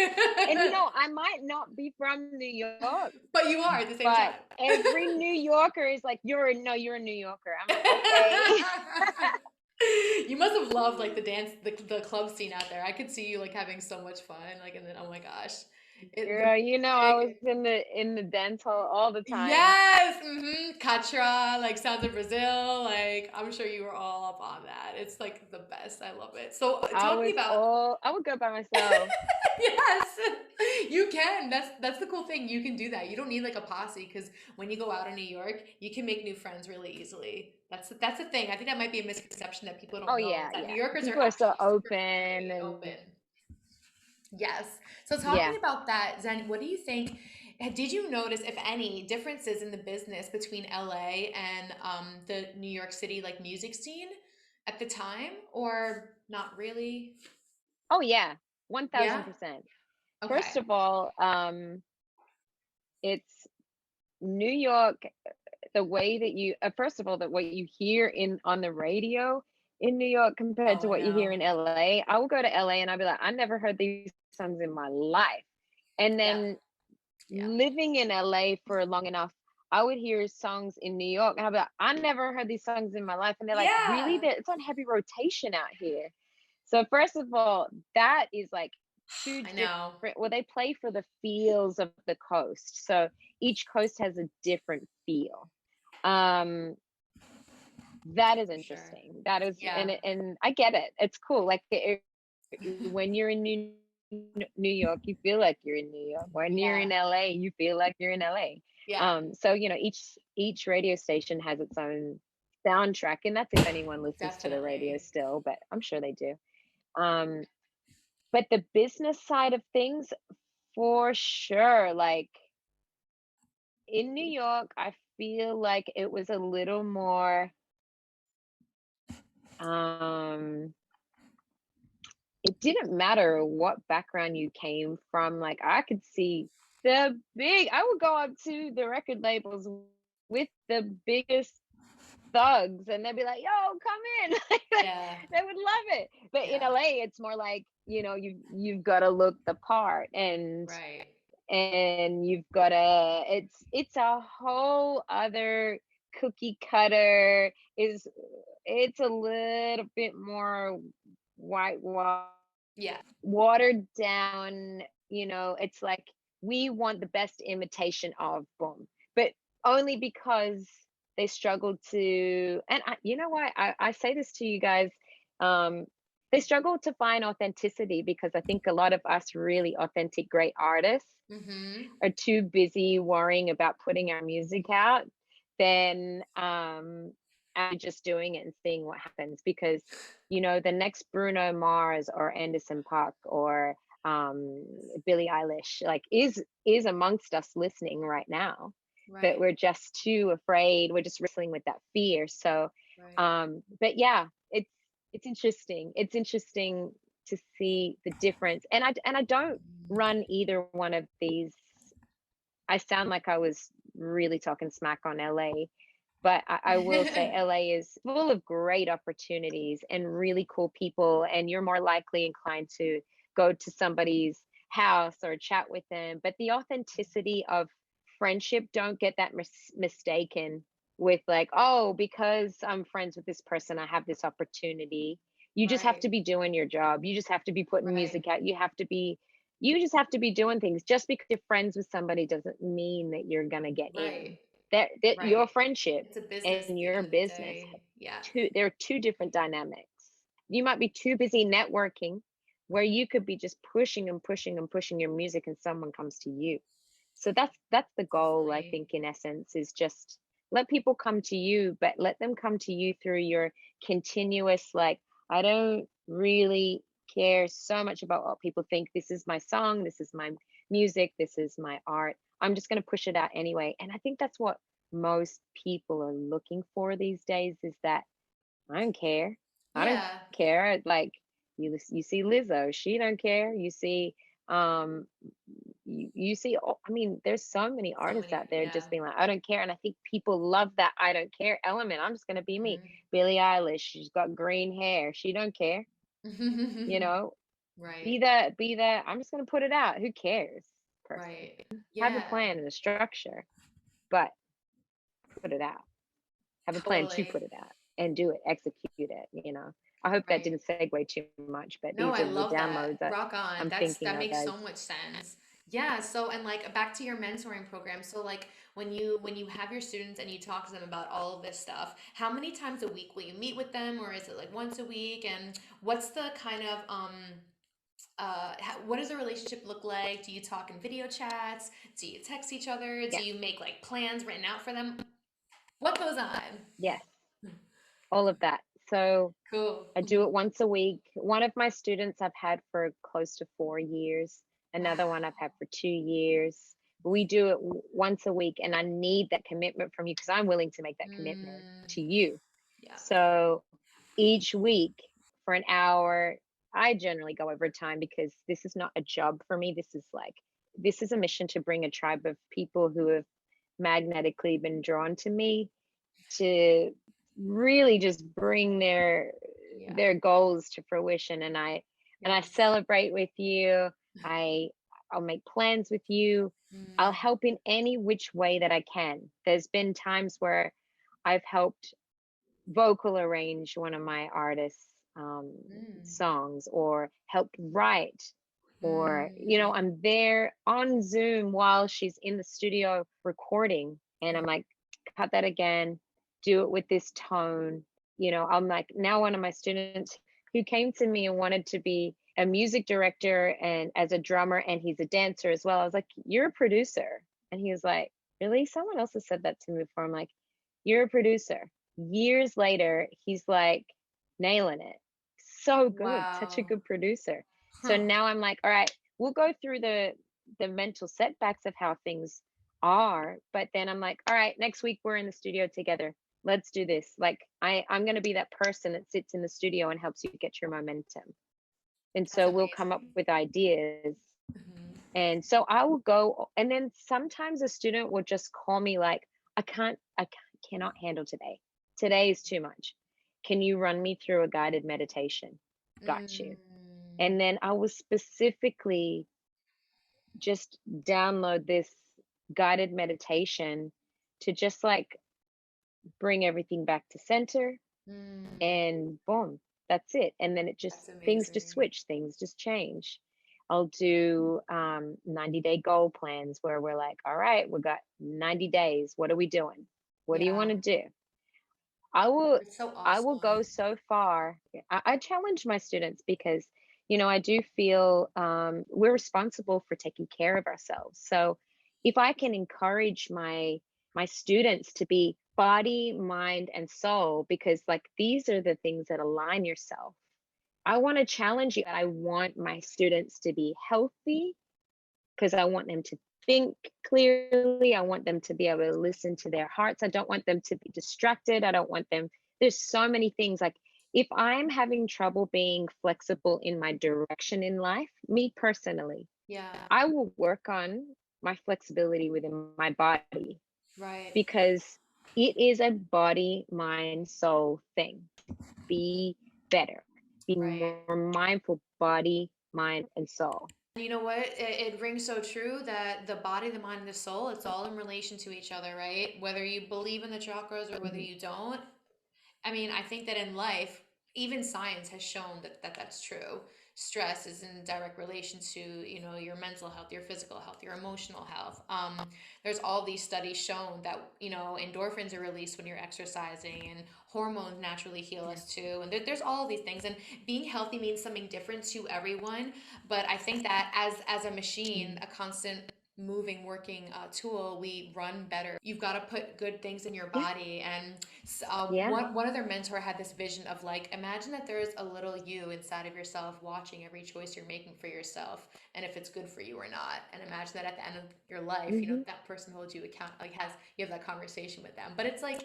And I might not be from New York, But you are at the same but time. every New Yorker is like, you're a New Yorker." I'm like, "Okay." You must have loved like the dance, the club scene out there. I could see you like having so much fun. Like, and then oh my gosh, the Girl, I big was in the dance hall all the time. yes, Katra, like Sounds of Brazil. Like, I'm sure you were all up on that. It's like the best. I love it. So, talking about I would go by myself. yes, you can. That's the cool thing. You can do that. You don't need like a posse because when you go out in New York, you can make new friends really easily. That's the thing. I think that might be a misconception that people don't Oh know is yeah, that New yeah. Yorkers are People are so actually super open friendly, and open. Yes. So yeah. talking about that, Zen, what do you think? Did you notice, if any, differences in the business between LA and the New York City like music scene at the time, or not really? Oh yeah, Yeah. 1000%. First Okay. of all, it's New York. The way that you first of all, that what you hear in on the radio in New York compared Oh, to I what you hear know. in LA. I will go to LA and I'll be like, I never heard these songs in my life. And Yep. then Yeah. living in LA for long enough, I would hear songs in New York and I'd be like, I never heard these songs in my life. And they're like, really? Yeah. It's on heavy rotation out here. So first of all, that is like two I know. different, well, they play for the feels of the coast. So each coast has a different feel. Um, that is For sure. interesting. That is, Yeah. and I get it. It's cool. Like when you're in New York, you feel like you're in New York. When you're Yeah. in LA, you feel like you're in LA. Yeah. So each radio station has its own soundtrack, and that's if anyone listens to the radio Definitely. still, but I'm sure they do. Um, but the business side of things, for sure, like in New York, I feel like it was a little more um it didn't matter what background you came from. Like I could see I would go up to the record labels with the biggest thugs and they'd be like, yo, come in. Yeah. They would love it. But in Yeah. LA, it's more like, you've got to look the part Right. and you've got to it's a whole other cookie cutter is it's a little bit more white Yeah. watered down, it's like we want the best imitation of boom, but only because they struggled to, and you know why I say this to you guys, um, they struggle to find authenticity because I think a lot of us really authentic, great artists Mm-hmm. are too busy worrying about putting our music out than and just doing it and seeing what happens because the next Bruno Mars or Anderson Park or um Billie Eilish like is amongst us listening right now, but Right. we're just too afraid, we're just wrestling with that fear. So Right. but yeah, it's interesting to see the difference, and I don't run either one of these. I sound like I was really talking smack on LA, but I will say LA is full of great opportunities and really cool people, and you're more likely inclined to go to somebody's house or chat with them. But the authenticity of friendship, don't get that mistaken with like, oh, because I'm friends with this person, I have this opportunity. You just have Right. to be doing your job. You just have to be putting Right. music out. You just have to be doing things. Just because you're friends with somebody doesn't mean that you're gonna get Right. in. That your Right. friendship It's a business and at the your end of the business day. Yeah. there are two different dynamics. You might be too busy networking where you could be just pushing and pushing and pushing your music and someone comes to you. So that's the goal, I Definitely. think, in essence, is just let people come to you, but let them come to you through your continuous, like, I don't really care so much about what people think. This is my song, this is my music, this is my art. I'm just going to push it out anyway. And I think that's what most people are looking for these days, is that I don't care. I don't Yeah. care. Like, you see Lizzo, she don't care. You see um you see, I mean, there's so many So artists many, out there yeah. just being like, I don't care. And I think people love that I don't care element. I'm just gonna be me. Billie Eilish, she's got green hair. She don't care, you Mhm. know. Right. Be that. I'm just gonna put it out. Who cares? Person. Right. Have a Yeah, plan and a structure, but put it out. Have a plan to put totally. it out and do it, execute it. I hope that Right. didn't segue too much, but No, these I are the love downloads that. that Rock on. I'm That thinking of makes as. so much sense. Yeah, so and like back to your mentoring program. So like when you have your students and you talk to them about all of this stuff, how many times a week will you meet with them, or is it like once a week? And what's the kind of what does the relationship look like? Do you talk in video chats? Do you text each other? Do Yes, you make like plans written out for them? What goes on? yes, all of that. So Cool. I do it once a week. One of my students I've had for close to 4 years, another one I've Wow. had for 2 years. We do it once a week, and I need that commitment from you because I'm willing to make that commitment Mm, to you. yeah. So each week for an hour, I generally go over time because this is not a job for me. This is a mission to bring a tribe of people who have magnetically been drawn to me to really just bring Yeah. their goals to fruition. And I Yes. celebrate with you. I I'll make plans with you. I'll Mm, help in any which way that I can. There's been times where I've helped vocal arrange one of my artists' mm, songs, or helped write, or mm. I'm there on Zoom while she's in the studio recording, and I'm like, cut that again, do it with this tone. I'm like, now one of my students who came to me and wanted to be a music director and as a drummer, and he's a dancer as well. I was like, you're a producer. And he was like, really? Someone else has said that to me before. I'm like, you're a producer. Years later, he's like nailing it. So good, such a Wow. good producer. So Huh. now I'm like, all right, we'll go through the mental setbacks of how things are, but then I'm like, all right, next week we're in the studio together. Let's do this. Like, I'm going to be that person that sits in the studio and helps you get your momentum. And That's so we'll come up amazing. with ideas. Mhm. And so I will go, and then sometimes a student will just call me like, cannot handle today. Today is too much. Can you run me through a guided meditation? Got you. Mm, And then I will specifically just download this guided meditation to just like bring everything back to center, mm. and boom, that's it. And then That's things just amazing. switch, things just change. I'll do 90-day goal plans where we're like, all right, we got 90 days. What are we doing? What do you want Yeah. to do? I will It's so I will awesome. go so far. I challenge my students because, I do feel we're responsible for taking care of ourselves. So if I can encourage my students to be body, mind, and soul, because like these are the things that align yourself. I want to challenge you. I want my students to be healthy because I want them to think clearly. I want them to be able to listen to their hearts. I don't want them to be distracted. I don't want them, there's so many things. Like, if I'm having trouble being flexible in my direction in life, me personally, Yeah. I will work on my flexibility within my body, Right. because it is a body, mind, soul thing. Be better, be Right. more mindful, body, mind, and soul. You know what? It rings so true that the body, the mind, and the soul, it's all in relation to each other, right? Whether you believe in the chakras or whether Mhm. you don't, I mean, I think that in life, even science has shown that that's true. stress is in direct relation to, you know, your mental health, your physical health, your emotional health. There's all these studies shown that, you know, endorphins are released when you're exercising, and hormones naturally heal Yeah. us too. And there's all these things. And being healthy means something different to everyone. But I think that as a machine, Mm. a constant moving, working tool, we run better. You've got to put good things in your Yeah. body. And Yeah. one other mentor had this vision of like, imagine that there's a little you inside of yourself watching every choice you're making for yourself, and if it's good for you or not. And imagine that at the end of your life, you know, Hmm. that person holds you account, like has you have that conversation with them. But it's like,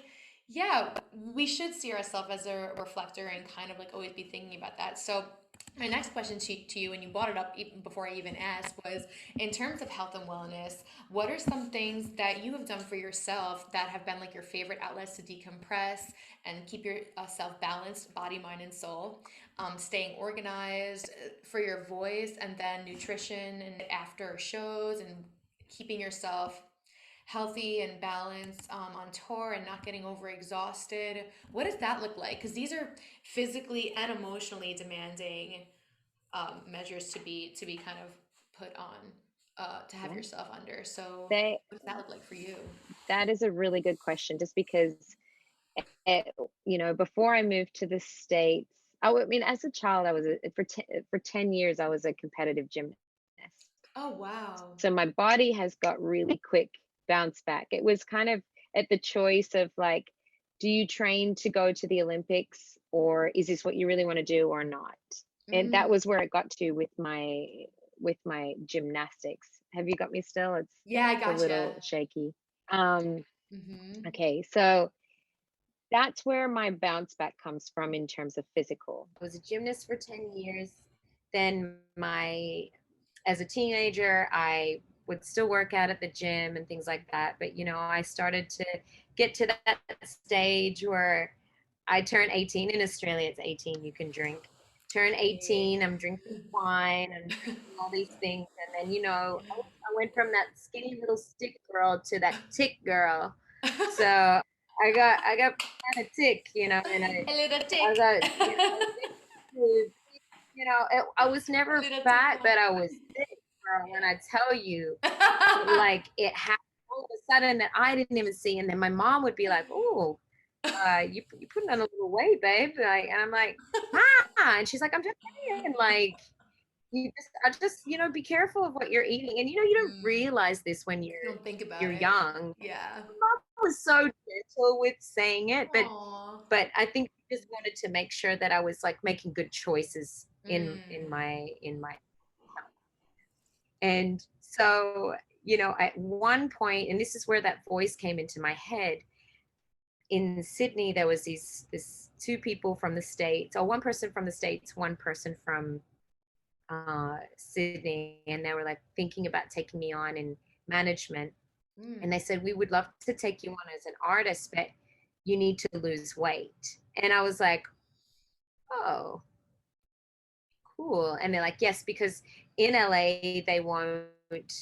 yeah, we should see ourselves as a reflector and kind of like always be thinking about that. So my next question to you, and you brought it up even before I even asked, was in terms of health and wellness, what are some things that you have done for yourself that have been like your favorite outlets to decompress and keep yourself balanced, body, mind, and soul? Staying organized for your voice, and then nutrition and after shows, and keeping yourself healthy and balanced on tour and not getting overexhausted. What does that look like? Because these are physically and emotionally demanding measures to be kind of put on to have Yeah. yourself under. So They, what does that look like for you? that is a really good question, just because, eh, before I moved to the States, I mean, as a child, I was for 10 years, I was a competitive gymnast. Oh wow. So my body has got really quick bounce back. It was kind of at the choice of like, do you train to go to the Olympics, or is this what you really want to do or not? And that Mm. was where it got to with my gymnastics. Have you got me still? Yeah, I It's a gotcha. little shaky. Um, Mm-hmm. okay, so that's where my bounce back comes from in terms of physical. I was a gymnast for 10 years. Then as a teenager, I would still work out at the gym and things like that. But, I started to get to that stage where I turned 18. In Australia, it's 18, you can drink. Turn 18, I'm drinking wine, I'm drinking all these things. And then, I went from that skinny little stick girl to that tick girl. So I got kind of tick, and A little I tick. got, I was A never little fat, tickle. but I was thick, girl. When I tell you, like it happened all of a sudden that I didn't even see, and then my mom would be like, "Oh, you putting on a little weight, babe," like, and I'm like, "Ah," and she's like, "I'm just saying, like." I just, be careful of what you're eating. And you don't Mm, realize this when you don't think about you're it. young. Yeah. Mom was so gentle with saying it, but Aw. I think she just wanted to make sure that I was like making good choices in Mm. my health. And so, at one point, and this is where that voice came into my head, in Sydney, there was this two people from the States, or one person from the States, one person from Sydney, and they were like thinking about taking me on in management. And Mm. they said, "We would love to take you on as an artist, but you need to lose weight." And I was like, "Oh, cool." And they're like, "Yes, because in LA, they won't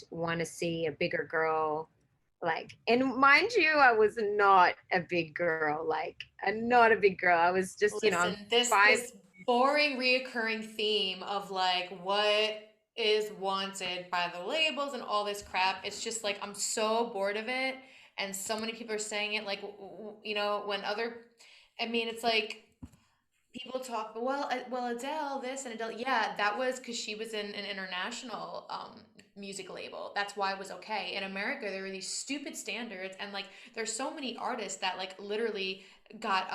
want to see a bigger girl." Like, and mind you, I was not a big girl, like, not a big girl. I was just, I'm Listen, this five. this boring reoccurring theme of like what is wanted by the labels and all this crap, it's just like I'm so bored of it, and so many people are saying it like you know, when other I mean, it's like people talk, well, well, Adele, this and Adele, yeah, that was because she was in an international music label. That's why it was okay. In America, there were these stupid standards, and like, there's so many artists that like literally got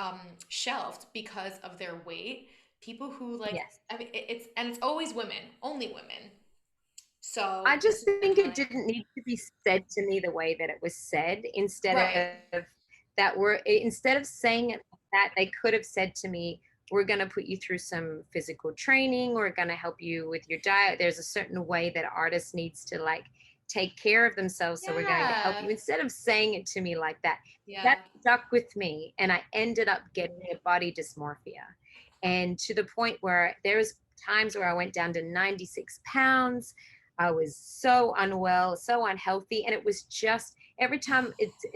shelved because of their weight. People who like, Yes. I mean, it's always women, only women. So I this just has been think it like, didn't need to be said to me the way that it was said. right, Instead of saying it like that, they could have said to me, "We're going to put you through some physical training. We're going to help you with your diet. There's a certain way that artist needs to like take care of themselves, so we're going to help you." yeah, Instead of saying it to me like that, that yeah, stuck with me, and I ended up getting a body dysmorphia, and to the point where there's times where I went down to 96 pounds. I was so unwell, so unhealthy. And it was just every time,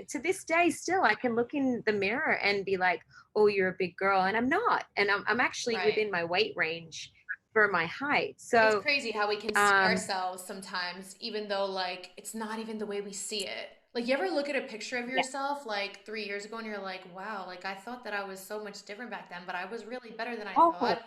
to this day, still, I can look in the mirror and be like, "Oh, you're a big girl." And I'm not. And I'm actually right. within my weight range. for my height. It's So, crazy how we can see um, ourselves sometimes, even though like it's not even the way we see it. Like you ever look at a picture of yeah. yourself like 3 years ago and you're like, wow, like I thought that I was so much different back then, but I was really better than I Oh, thought.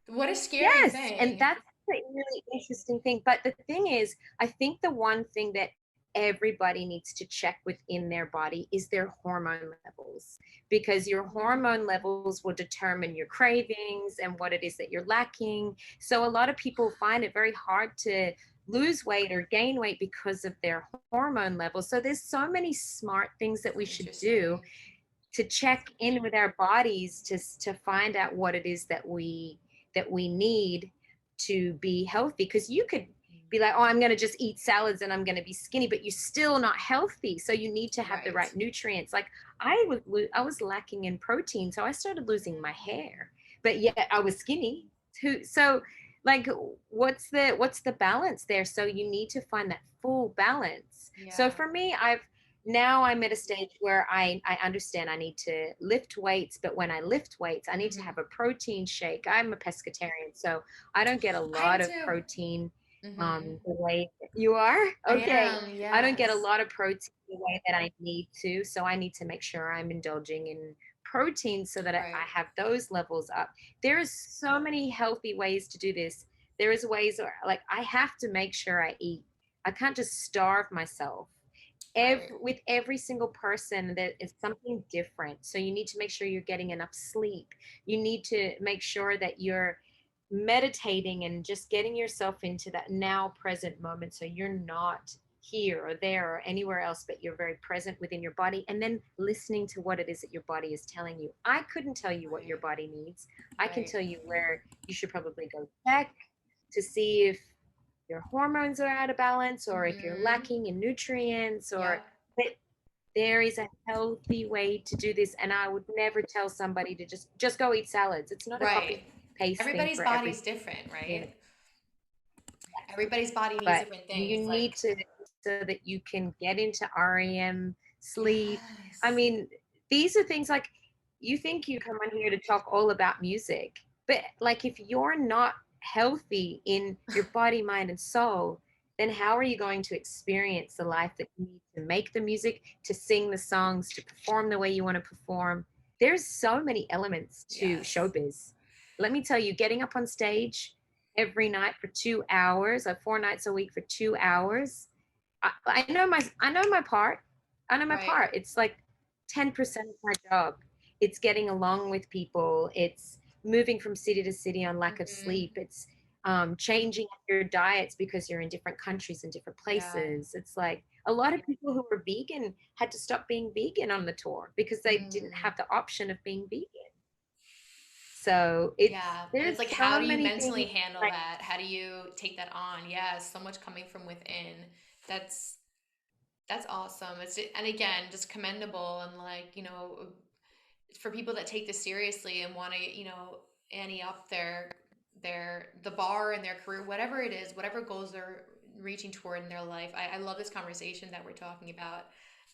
What a scary yes. And thing. that's a really interesting thing. But the thing is, I think the one thing that everybody needs to check within their body is their hormone levels, because your hormone levels will determine your cravings and what it is that you're lacking. So a lot of people find it very hard to lose weight or gain weight because of their hormone levels. So there's so many smart things that we should do Interesting. to check in with our bodies to find out what it is that we need to be healthy, because you could be like, oh, I'm going to just eat salads and I'm going to be skinny, but you're still not healthy, so you need to have the Right. right nutrients. Like I was lacking in protein, so I started losing my hair, but yet I was skinny too. So like, what's the balance there? So you need to find that full balance. So Yeah. for me, now I'm at a stage where I understand I need to lift weights, but when I lift weights, I need to Hmm. have a protein shake. I'm a pescatarian, so I don't get a I am lot of too. protein Hmm. the way you are. I Okay. am, I don't get a yes. lot of protein the way that I need to, so I need to make sure I'm indulging in protein so that I Right. have those levels up. There's so many healthy ways to do this. There is ways where, like, I have to make sure I eat. I can't just starve myself. Right. With every single person, that is something different, so you need to make sure you're getting enough sleep. You need to make sure that you're meditating and just getting yourself into that now present moment, so you're not here or there or anywhere else, but you're very present within your body, and then listening to what it is that your body is telling you. I couldn't tell you what your Right. body needs. I can Right. tell you where you should probably go check to see if your hormones are out of balance or if you're Hmm. lacking in nutrients, or Yep. but there is a healthy way to do this, and I would never tell somebody to just go eat salads. It's not a Right. copy paste thing Everybody's for body's every different, human. right? Everybody's body needs But different you things. need Like, to, so that you can get into REM sleep. I yes. mean, these are things like, you think you come on here to talk all about music, but like, if you're not healthy in your body, mind, and soul, then how are you going to experience the life that you need to make the music, to sing the songs, to perform the way you want to perform? There's so many elements to Yes. showbiz. Let me tell you, getting up on stage every night for 2 hours, like 4 nights a week for 2 hours. I know my part. I know my Right. part. It's like 10% of my job. It's getting along with people. It's moving from city to city on lack of Hmm. sleep. It's changing your diets because you're in different countries and different Yeah. places. It's like a lot of people who were vegan had to stop being vegan on the tour because they didn't Mm. have the option of being vegan. So Yeah. And there's it's like, how so do you many mentally things. handle Like, that? How do you take that on? Yeah, so much coming from within. That's that's awesome. It's and again, just commendable and like, for people that take this seriously and want to, ante up the bar in their career, whatever it is, whatever goals they're reaching toward in their life. I love this conversation that we're talking about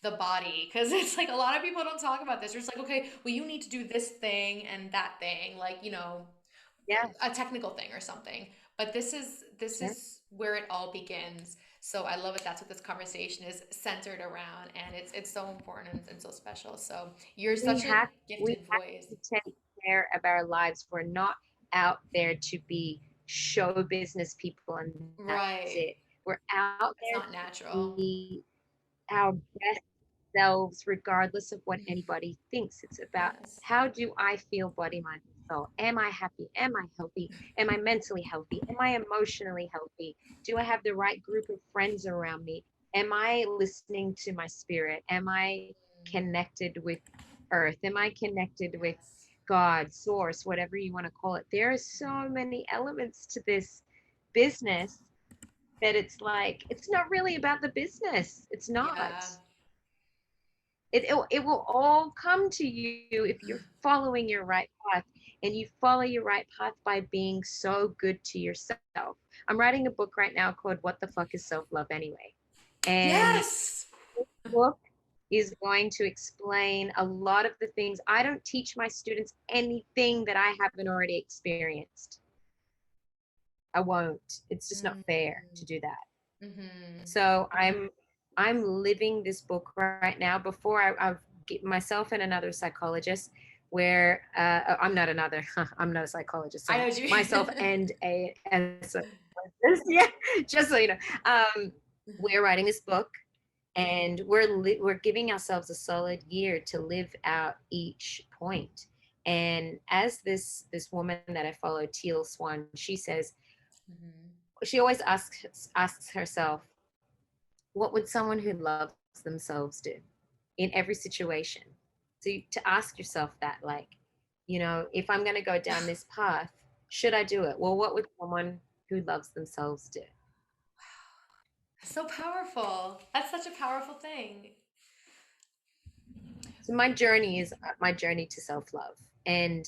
the body because it's like a lot of people don't talk about this. They're just like, okay, well, you need to do this thing and that thing, like, yeah, a technical thing or something. But this yeah. is where it all begins. So I love it. That's what this conversation is centered around, and it's so important and so special. So you're we such a have we gifted have voice. to take care of our lives. We're not out there to be show business people and that's Right. it. We're out It's there not to natural. be our best selves, regardless of what anybody thinks. It's about, Yes. how do I feel, body, mind, and soul? Am I happy? Am I healthy? Am I mentally healthy? Am I emotionally healthy? Do I have the right group of friends around me? Am I listening to my spirit? Am I connected with earth? Am I connected with Yes. God, source, whatever you want to call it? There are so many elements to this business that it's like, it's not really about the business. It's not. Yeah. It will all come to you if you're following your right path, and you follow your right path by being so good to yourself. I'm writing a book right now called What the Fuck is Self-Love Anyway? And Yes. this book is going to explain a lot of the things. I don't teach my students anything that I haven't already experienced. I won't. It's just not fair to do that. Mm-hmm. So I'm living this book right now. Before I've get myself and another psychologist, where I'm not another. I'm not a psychologist. I So know what you mean. myself and a psychologist. Yeah, just so you know, we're writing this book, and we're giving ourselves a solid year to live out each point. And as this woman that I follow, Teal Swan, she says, Mm-hmm. she always asks herself, what would someone who loves themselves do in every situation? So to ask yourself that, like, you know, if I'm going to go down this path, should I do it? Well, what would someone who loves themselves do? So powerful. That's such a powerful thing. So my journey is my journey to self-love. And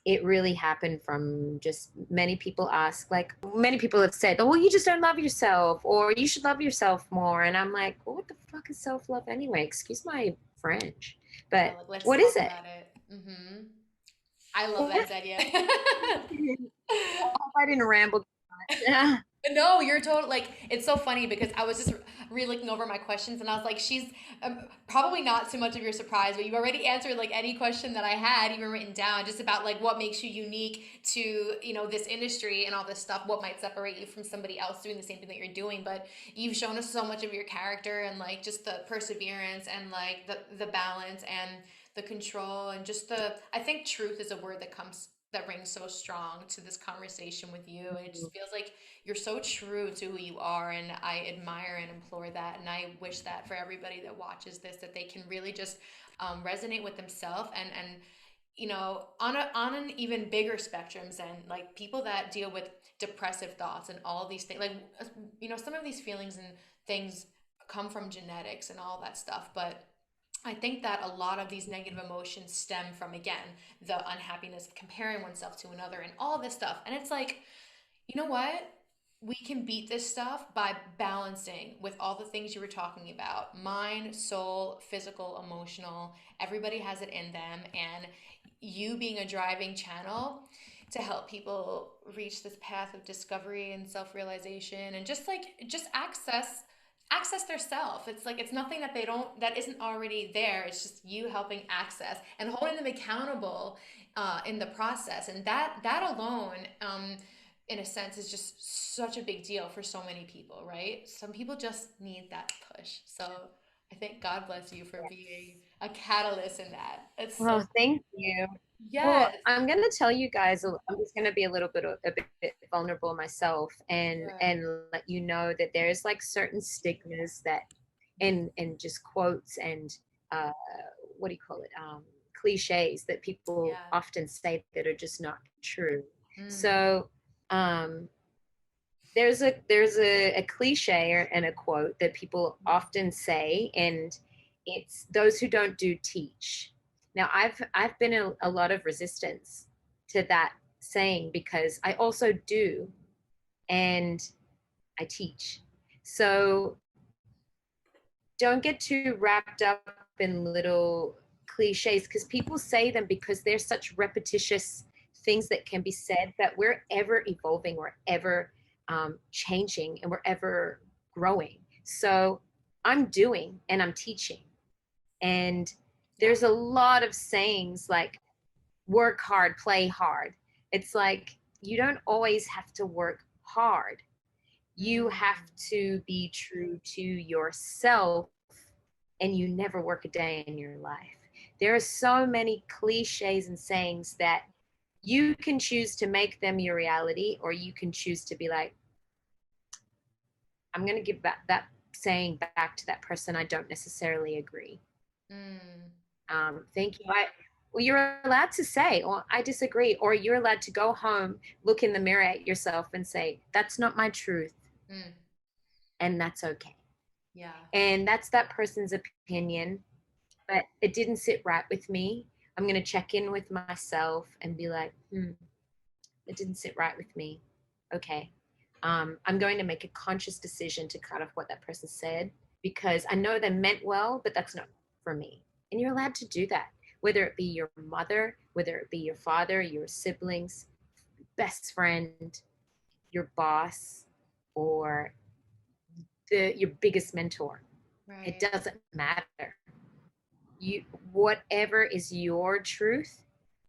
it really happened from just many people ask, like many people have said, oh, well, you just don't love yourself, or you should love yourself more. And I'm like, well, what the fuck is self-love anyway? Excuse my French, Yeah, but like let's what is talk it? about it. Mm-hmm. I love that, What? Zenya. I hope I didn't ramble too much. No, you're total like it's so funny because I was just re-looking over my questions and I was like, she's probably not too much of your surprise, but you already answered like any question that I had even written down just about like what makes you unique to this industry and all this stuff. What might separate you from somebody else doing the same thing that you're doing? But you've shown us so much of your character and like just the perseverance and like the balance and the control and just the I think truth is a word that rings so strong to this conversation with you. And it just feels like you're so true to who you are, and I admire and implore that, and I wish that for everybody that watches this, that they can really just resonate with themselves and on an even bigger spectrums, and like people that deal with depressive thoughts and all these things, like some of these feelings and things come from genetics and all that stuff, but I think that a lot of these negative emotions stem from, again, the unhappiness of comparing oneself to another and all this stuff. And it's like, you know what? We can beat this stuff by balancing with all the things you were talking about: mind, soul, physical, emotional. Everybody has it in them. And you being a driving channel to help people reach this path of discovery and self-realization and just access their self. It's like it's nothing that isn't already there. It's just you helping access and holding them accountable in the process. And that alone, in a sense, is just such a big deal for so many people, right? Some people just need that push. So I think God bless you for being a catalyst in that. It's so Well, thank you. Well, yes. I'm going to tell you guys, I'm just going to be a bit vulnerable myself, Sure. and let you know that there's like certain stigmas that, and just quotes and uh, what do you call it? Cliches that people Yeah. often say that are just not true. Mm. So, um, there's a cliche and a quote that people often say, and it's those who don't do teach. Now I've been a lot of resistance to that saying, because I also do, and I teach. So don't get too wrapped up in little cliches, because people say them because they're such repetitious things that can be said, that we're ever evolving, we're ever changing, and we're ever growing. So I'm doing and I'm teaching. And Yeah. there's a lot of sayings like work hard, play hard. It's like you don't always have to work hard. You have Mm. to be true to yourself, and you never work a day in your life. There are so many cliches and sayings that you can choose to make them your reality, or you can choose to be like, I'm going to give that saying back to that person. I don't necessarily agree. Mm. Thank you. Well, you're allowed to say, well, I disagree, or you're allowed to go home, look in the mirror at yourself and say, that's not my truth. Mm. And that's okay. Yeah. And that's that person's opinion, but it didn't sit right with me. I'm going to check in with myself and be like, it didn't sit right with me. Okay. I'm going to make a conscious decision to cut off what that person said, because I know they meant well, but that's not for me. And you're allowed to do that, whether it be your mother, whether it be your father, your siblings, best friend. your boss, or your biggest mentor. Right. It doesn't matter. Whatever is your truth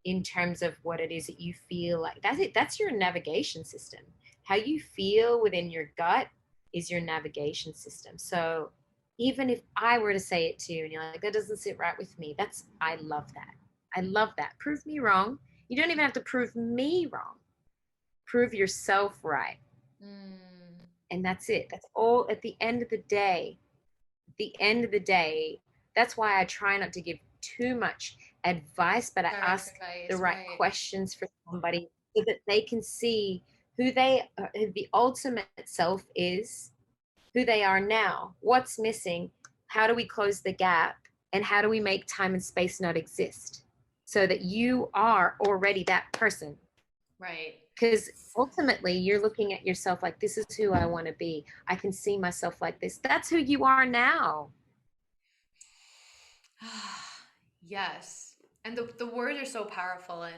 in terms of what it is that you feel like, that's it. That's your navigation system. How you feel within your gut is your navigation system. So even if I were to say it to you and you're like, that doesn't sit right with me, I love that. I love that. Prove me wrong. You don't even have to prove me wrong. Prove yourself right. And that's it. That's all. At the end of the day, that's why I try not to give too much advice, but I ask the right questions for somebody so that they can see who the ultimate self is, who they are now, what's missing, how do we close the gap, and how do we make time and space not exist so that you are already that person. Right. Because ultimately you're looking at yourself like, this is who I want to be. I can see myself like this. That's who you are now. Yes. And the words are so powerful, and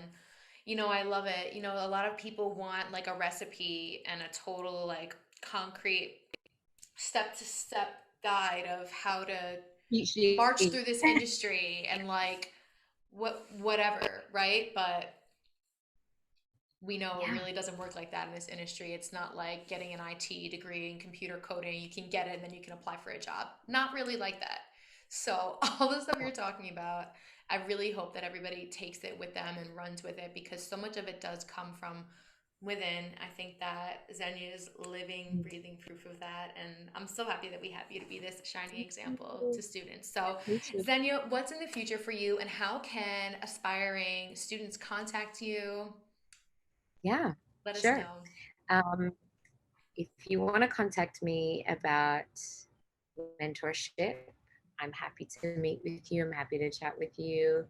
I love it. A lot of people want like a recipe and a total like concrete step to step guide of how to march through this industry and like whatever, right? But we know it really doesn't work like that in this industry. It's not like getting an IT degree in computer coding. You can get it and then you can apply for a job. Not really like that. So all the stuff you're talking about, I really hope that everybody takes it with them and runs with it, because so much of it does come from within. I think that Zenya is living, breathing proof of that. And I'm so happy that we have you to be this shining example to students. So Zenya, what's in the future for you, and how can aspiring students contact you? Yeah, Let us sure. know. If you want to contact me about mentorship, I'm happy to meet with you. I'm happy to chat with you.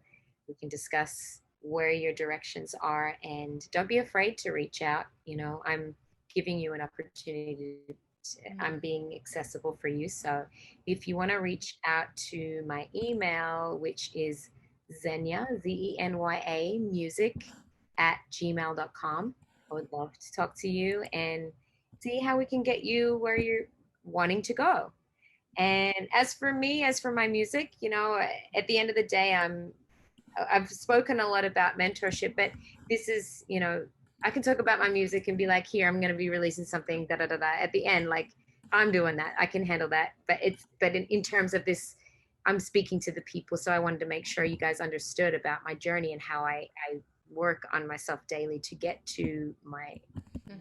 We can discuss where your directions are, and don't be afraid to reach out. I'm giving you an opportunity I'm being accessible for you. So if you want to reach out to my email, which is Zenya, Zenya, music @gmail.com. I would love to talk to you and see how we can get you where you're wanting to go. And as for me, as for my music, at the end of the day, I've spoken a lot about mentorship, but this is, I can talk about my music and be like, here, I'm going to be releasing something, da da da da. At the end, like, I'm doing that. I can handle that. But in terms of this, I'm speaking to the people. So I wanted to make sure you guys understood about my journey and how I work on myself daily to get to my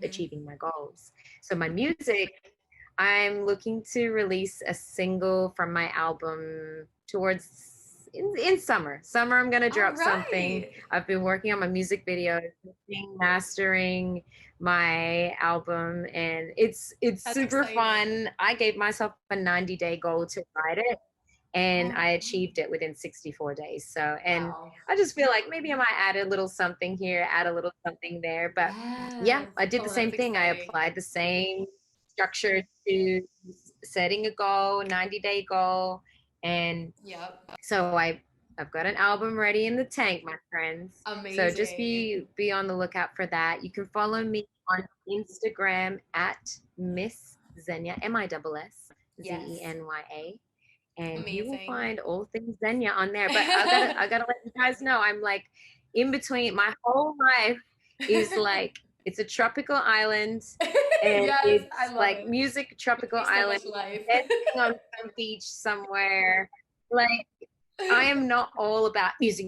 achieving my goals. So my music, I'm looking to release a single from my album towards in summer. I'm gonna drop something. I've been working on my music video, mastering my album, and it's That's super exciting. Fun. I gave myself a 90-day goal to write it, and I achieved it within 64 days. So, and I just feel like maybe I might add a little something here, add a little something there. But yeah, I did the same thing. Exciting. I applied the same structure to setting a goal, 90-day goal. And so I've got an album ready in the tank, my friends. Amazing. So just be on the lookout for that. You can follow me on Instagram at Miss Zenya, MISS Zenya. And Amazing. You will find all things Zenya on there. But I gotta let you guys know, I'm like in between. My whole life is like, it's a tropical island, and it's like music, tropical island, on some beach somewhere. Like, I am not all about music.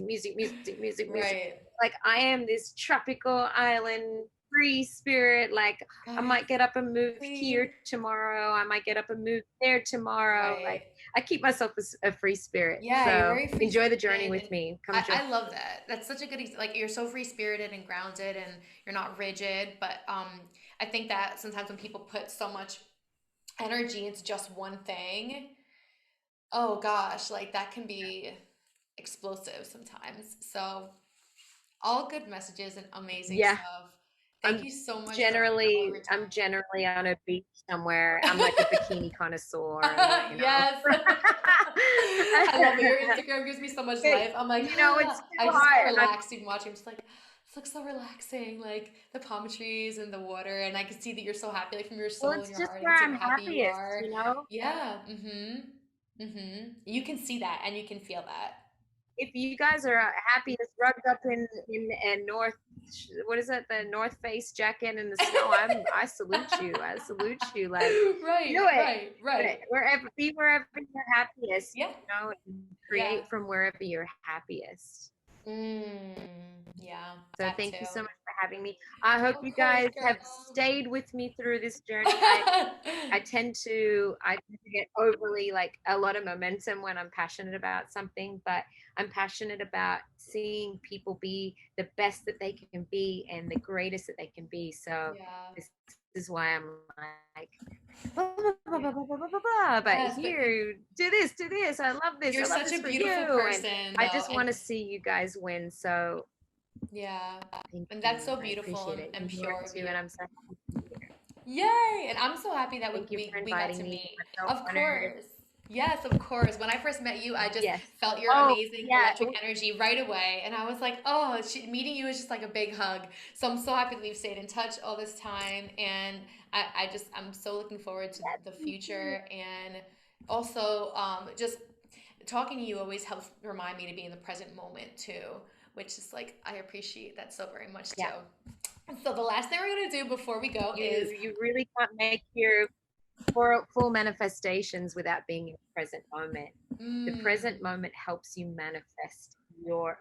Right. Like, I am this tropical island free spirit. Like, I might get up and move here tomorrow. I might get up and move there tomorrow. Right. Like, I keep myself a free spirit. Yeah, so you're very free enjoy the journey with me. I love that. That's such a good, like, you're so free spirited and grounded, and you're not rigid. But I think that sometimes when people put so much energy into just one thing, oh gosh, like that can be explosive sometimes. So all good messages and amazing stuff. Thank you so much. I'm generally on a beach somewhere. I'm like a bikini connoisseur. Yes. I love it. Your Instagram gives me so much life. I'm like, it's I just relax and watch. I'm just like, looks so relaxing, like the palm trees and the water, and I can see that you're so happy, like from your Well, soul and it's your just heart. I where can see I'm how happy you happiest, are. you know? Yeah. You can see that and you can feel that. If you guys are happiest rugged up in north, what is it, the North Face jacket in the snow, I salute you. I salute you. Like, Right, do it. right, Do it. right. Wherever you're happiest, Yeah, and yeah. create from wherever you're happiest. Yeah, So that thank you so too. much for having me. I hope Of you course, guys have girl. stayed with me through this journey. I tend to get overly, like, a lot of momentum when I'm passionate about something, but I'm passionate about seeing people be the best that they can be and the greatest that they can be. So Yeah, this is why I'm like blah, blah, blah, yeah. blah, blah, blah, blah, blah. But Yes, but here, do this. I love this. you're I love such this a for beautiful you. And person, I though, just and want to see you guys win. So yeah, thank and that's you. so I beautiful appreciate it. and You are pure of too, you. and I'm so happy to be here. Yay! And I'm so happy that Thank you for we got inviting to me. meet. I'm so Of honored. course. Yes, of course. When I first met you, I just Yes. felt your Oh, amazing yeah. electric energy right away. And I was like, oh, meeting you is just like a big hug. So I'm so happy that we've stayed in touch all this time. And I'm so looking forward to the future. And also, just talking to you always helps remind me to be in the present moment too, which is like, I appreciate that so very much too. Yeah. So the last thing we're gonna do before we go is You really can't make your full manifestations without being in the present moment. The present mm, moment helps you manifest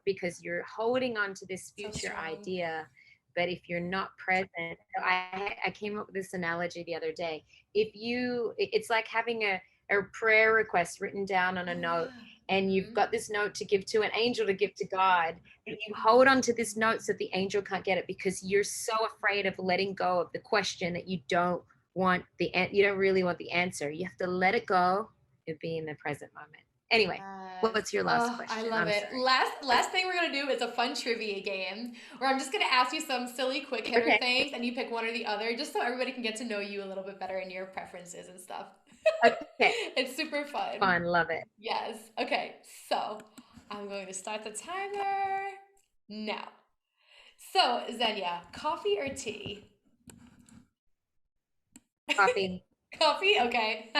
because you're holding on to this so future strong. idea. But if you're not present, I came up with this analogy the other day. It's like having a prayer request written down on a Oh note, yeah. and you've got this note to give to an angel, to give to God, and you hold on to this note so the angel can't get it because you're so afraid of letting go of the question that you don't really want the answer. You have to let it go and be in the present moment. Anyway, Yes. what's your last Oh, I question? love I'm it. sorry. Last thing we're gonna do is a fun trivia game where I'm just gonna ask you some silly quick hitter Okay. things and you pick one or the other just so everybody can get to know you a little bit better and your preferences and stuff. Okay. It's super fun. Fun. Love it. Yes. Okay. So I'm going to start the timer now. So, Zenya, coffee or tea? Coffee. Coffee? Okay.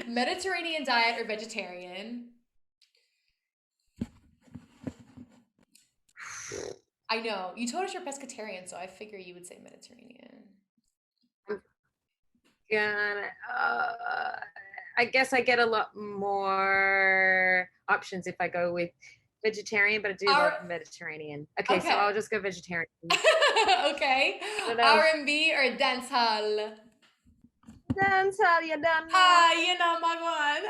Mediterranean diet or vegetarian? I know. You told us you're pescatarian, so I figure you would say Mediterranean. I'm gonna. I guess I get a lot more options if I go with vegetarian, but I do love R Mediterranean. Okay, so Okay. I'll just go vegetarian. Okay. I don't know. R&B or dance hall? Dance hall, you don't know. Ah, you know my one.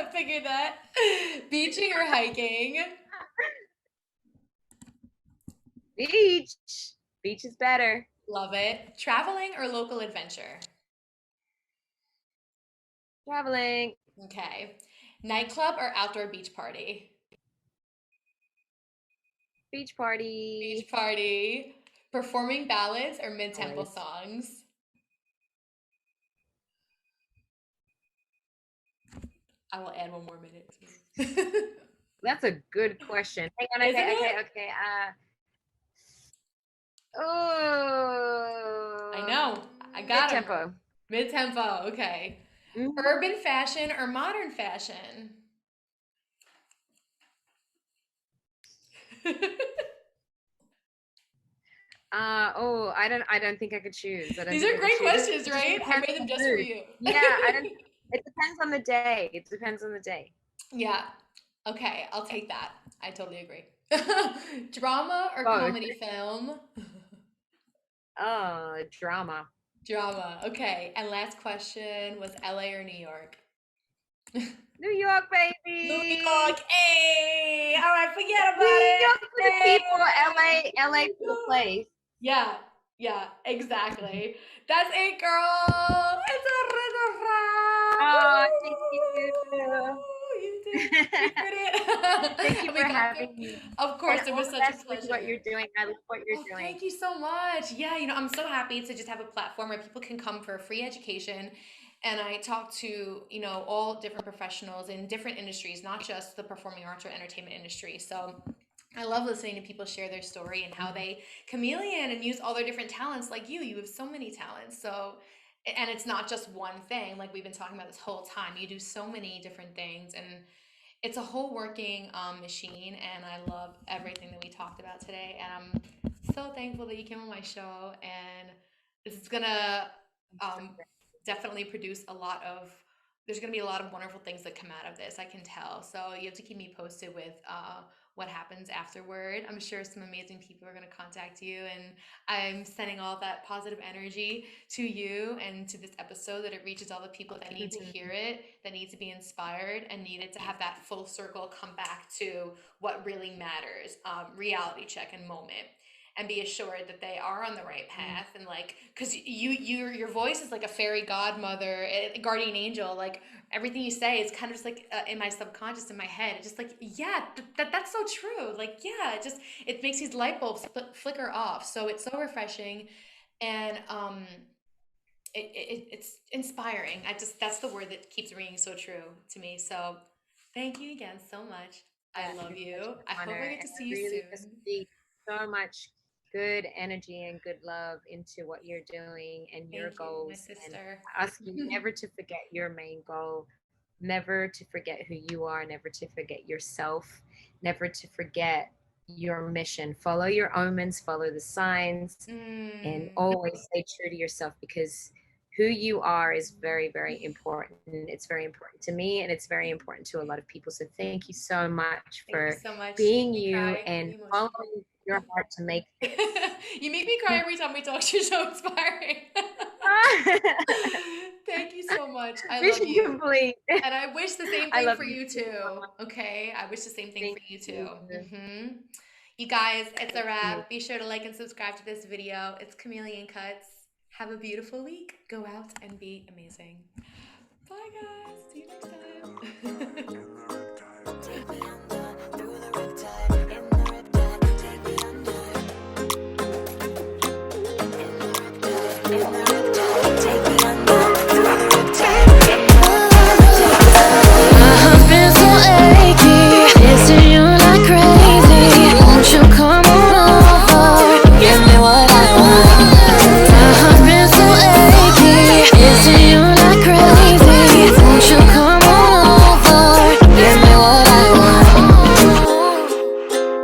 I figured that. Beaching or hiking? Beach. Beach is better. Love it. Traveling or local adventure? Traveling. Okay. Nightclub or outdoor beach party? Beach Beach party. party. Performing ballads or mid-tempo Always. songs? I will add one more minute. That's a good question. Hang on. Isn't Okay. it? Okay. I Oh, know. I mid got him. tempo. Mid-tempo. Okay. Mm-hmm. Urban fashion or modern fashion? I don't think I could choose. I don't These think are I could great choose. questions, It just right? I depends made them on just the for mood. you. Yeah, I don't. It depends on the day. It depends on the day. Yeah. Okay, I'll take that. I totally agree. Drama or Both. comedy film? Oh, drama. Drama. Okay. And last question was LA or New York? New York, New baby. York. Hey. All right, forget New about it. York for the Hey. people. LA for the place. Yeah. Yeah, exactly. That's it, girl. It's a river rap. Oh, thank you. Woo! You did. You did it. Thank you And for we got there. having me. Of And course, it all was the such a best with what pleasure. you're doing. I love what you're Oh, doing. thank you so much. Yeah, I'm so happy to just have a platform where people can come for free education. And I talk to, all different professionals in different industries, not just the performing arts or entertainment industry. So I love listening to people share their story and how they chameleon and use all their different talents. Like you have so many talents. So, and it's not just one thing, like we've been talking about this whole time. You do so many different things, and it's a whole working machine. And I love everything that we talked about today. And I'm so thankful that you came on my show. And this is gonna um, definitely produce a lot of. There's gonna be a lot of wonderful things that come out of this. I can tell. So you have to keep me posted with what happens afterward. I'm sure some amazing people are going to contact you, and I'm sending all that positive energy to you and to this episode, that it reaches all the people that need to hear it, that need to be inspired, and needed to have that full circle come back to what really matters, reality check and moment, and be assured that they are on the right path. And like, because your voice is like a fairy godmother, guardian angel. Like everything you say is kind of just like in my subconscious, in my head. It's just like, yeah, that's so true. Like, yeah, it makes these light bulbs flicker off. So it's so refreshing, and it's inspiring. That's the word that keeps ringing so true to me. So thank you again so much. I love you. I hope I get to see you soon. Just see so much good energy and good love into what you're doing and your goals. My sister. And ask you never to forget your main goal, never to forget who you are, never to forget yourself, never to forget your mission. Follow your omens, follow the signs, and always stay true to yourself, because who you are is very, very important. It's very important to me, and it's very important to a lot of people. So thank you so much for being you and following your heart to make this. You make me cry every time we talk. You're so inspiring. Thank you so much. I love you. Complete. And I wish the same thing for you too. Okay? I wish the same thing for you too. You guys, it's a wrap. Be sure to like and subscribe to this video. It's Chameleon Cuts. Have a beautiful week. Go out and be amazing. Bye, guys. See you next time. Take me under, through the riptide, in the riptide. Take me under, in the riptide. Take me under, through the riptide, in the riptide. My heart's been so achy, missing you like crazy. Won't you come on over, give me what I want. My heart's been so achy, missing you like crazy. Won't you come on over, give me what I want.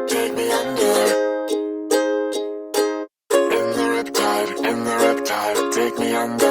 Take me under, in the riptide, take me under.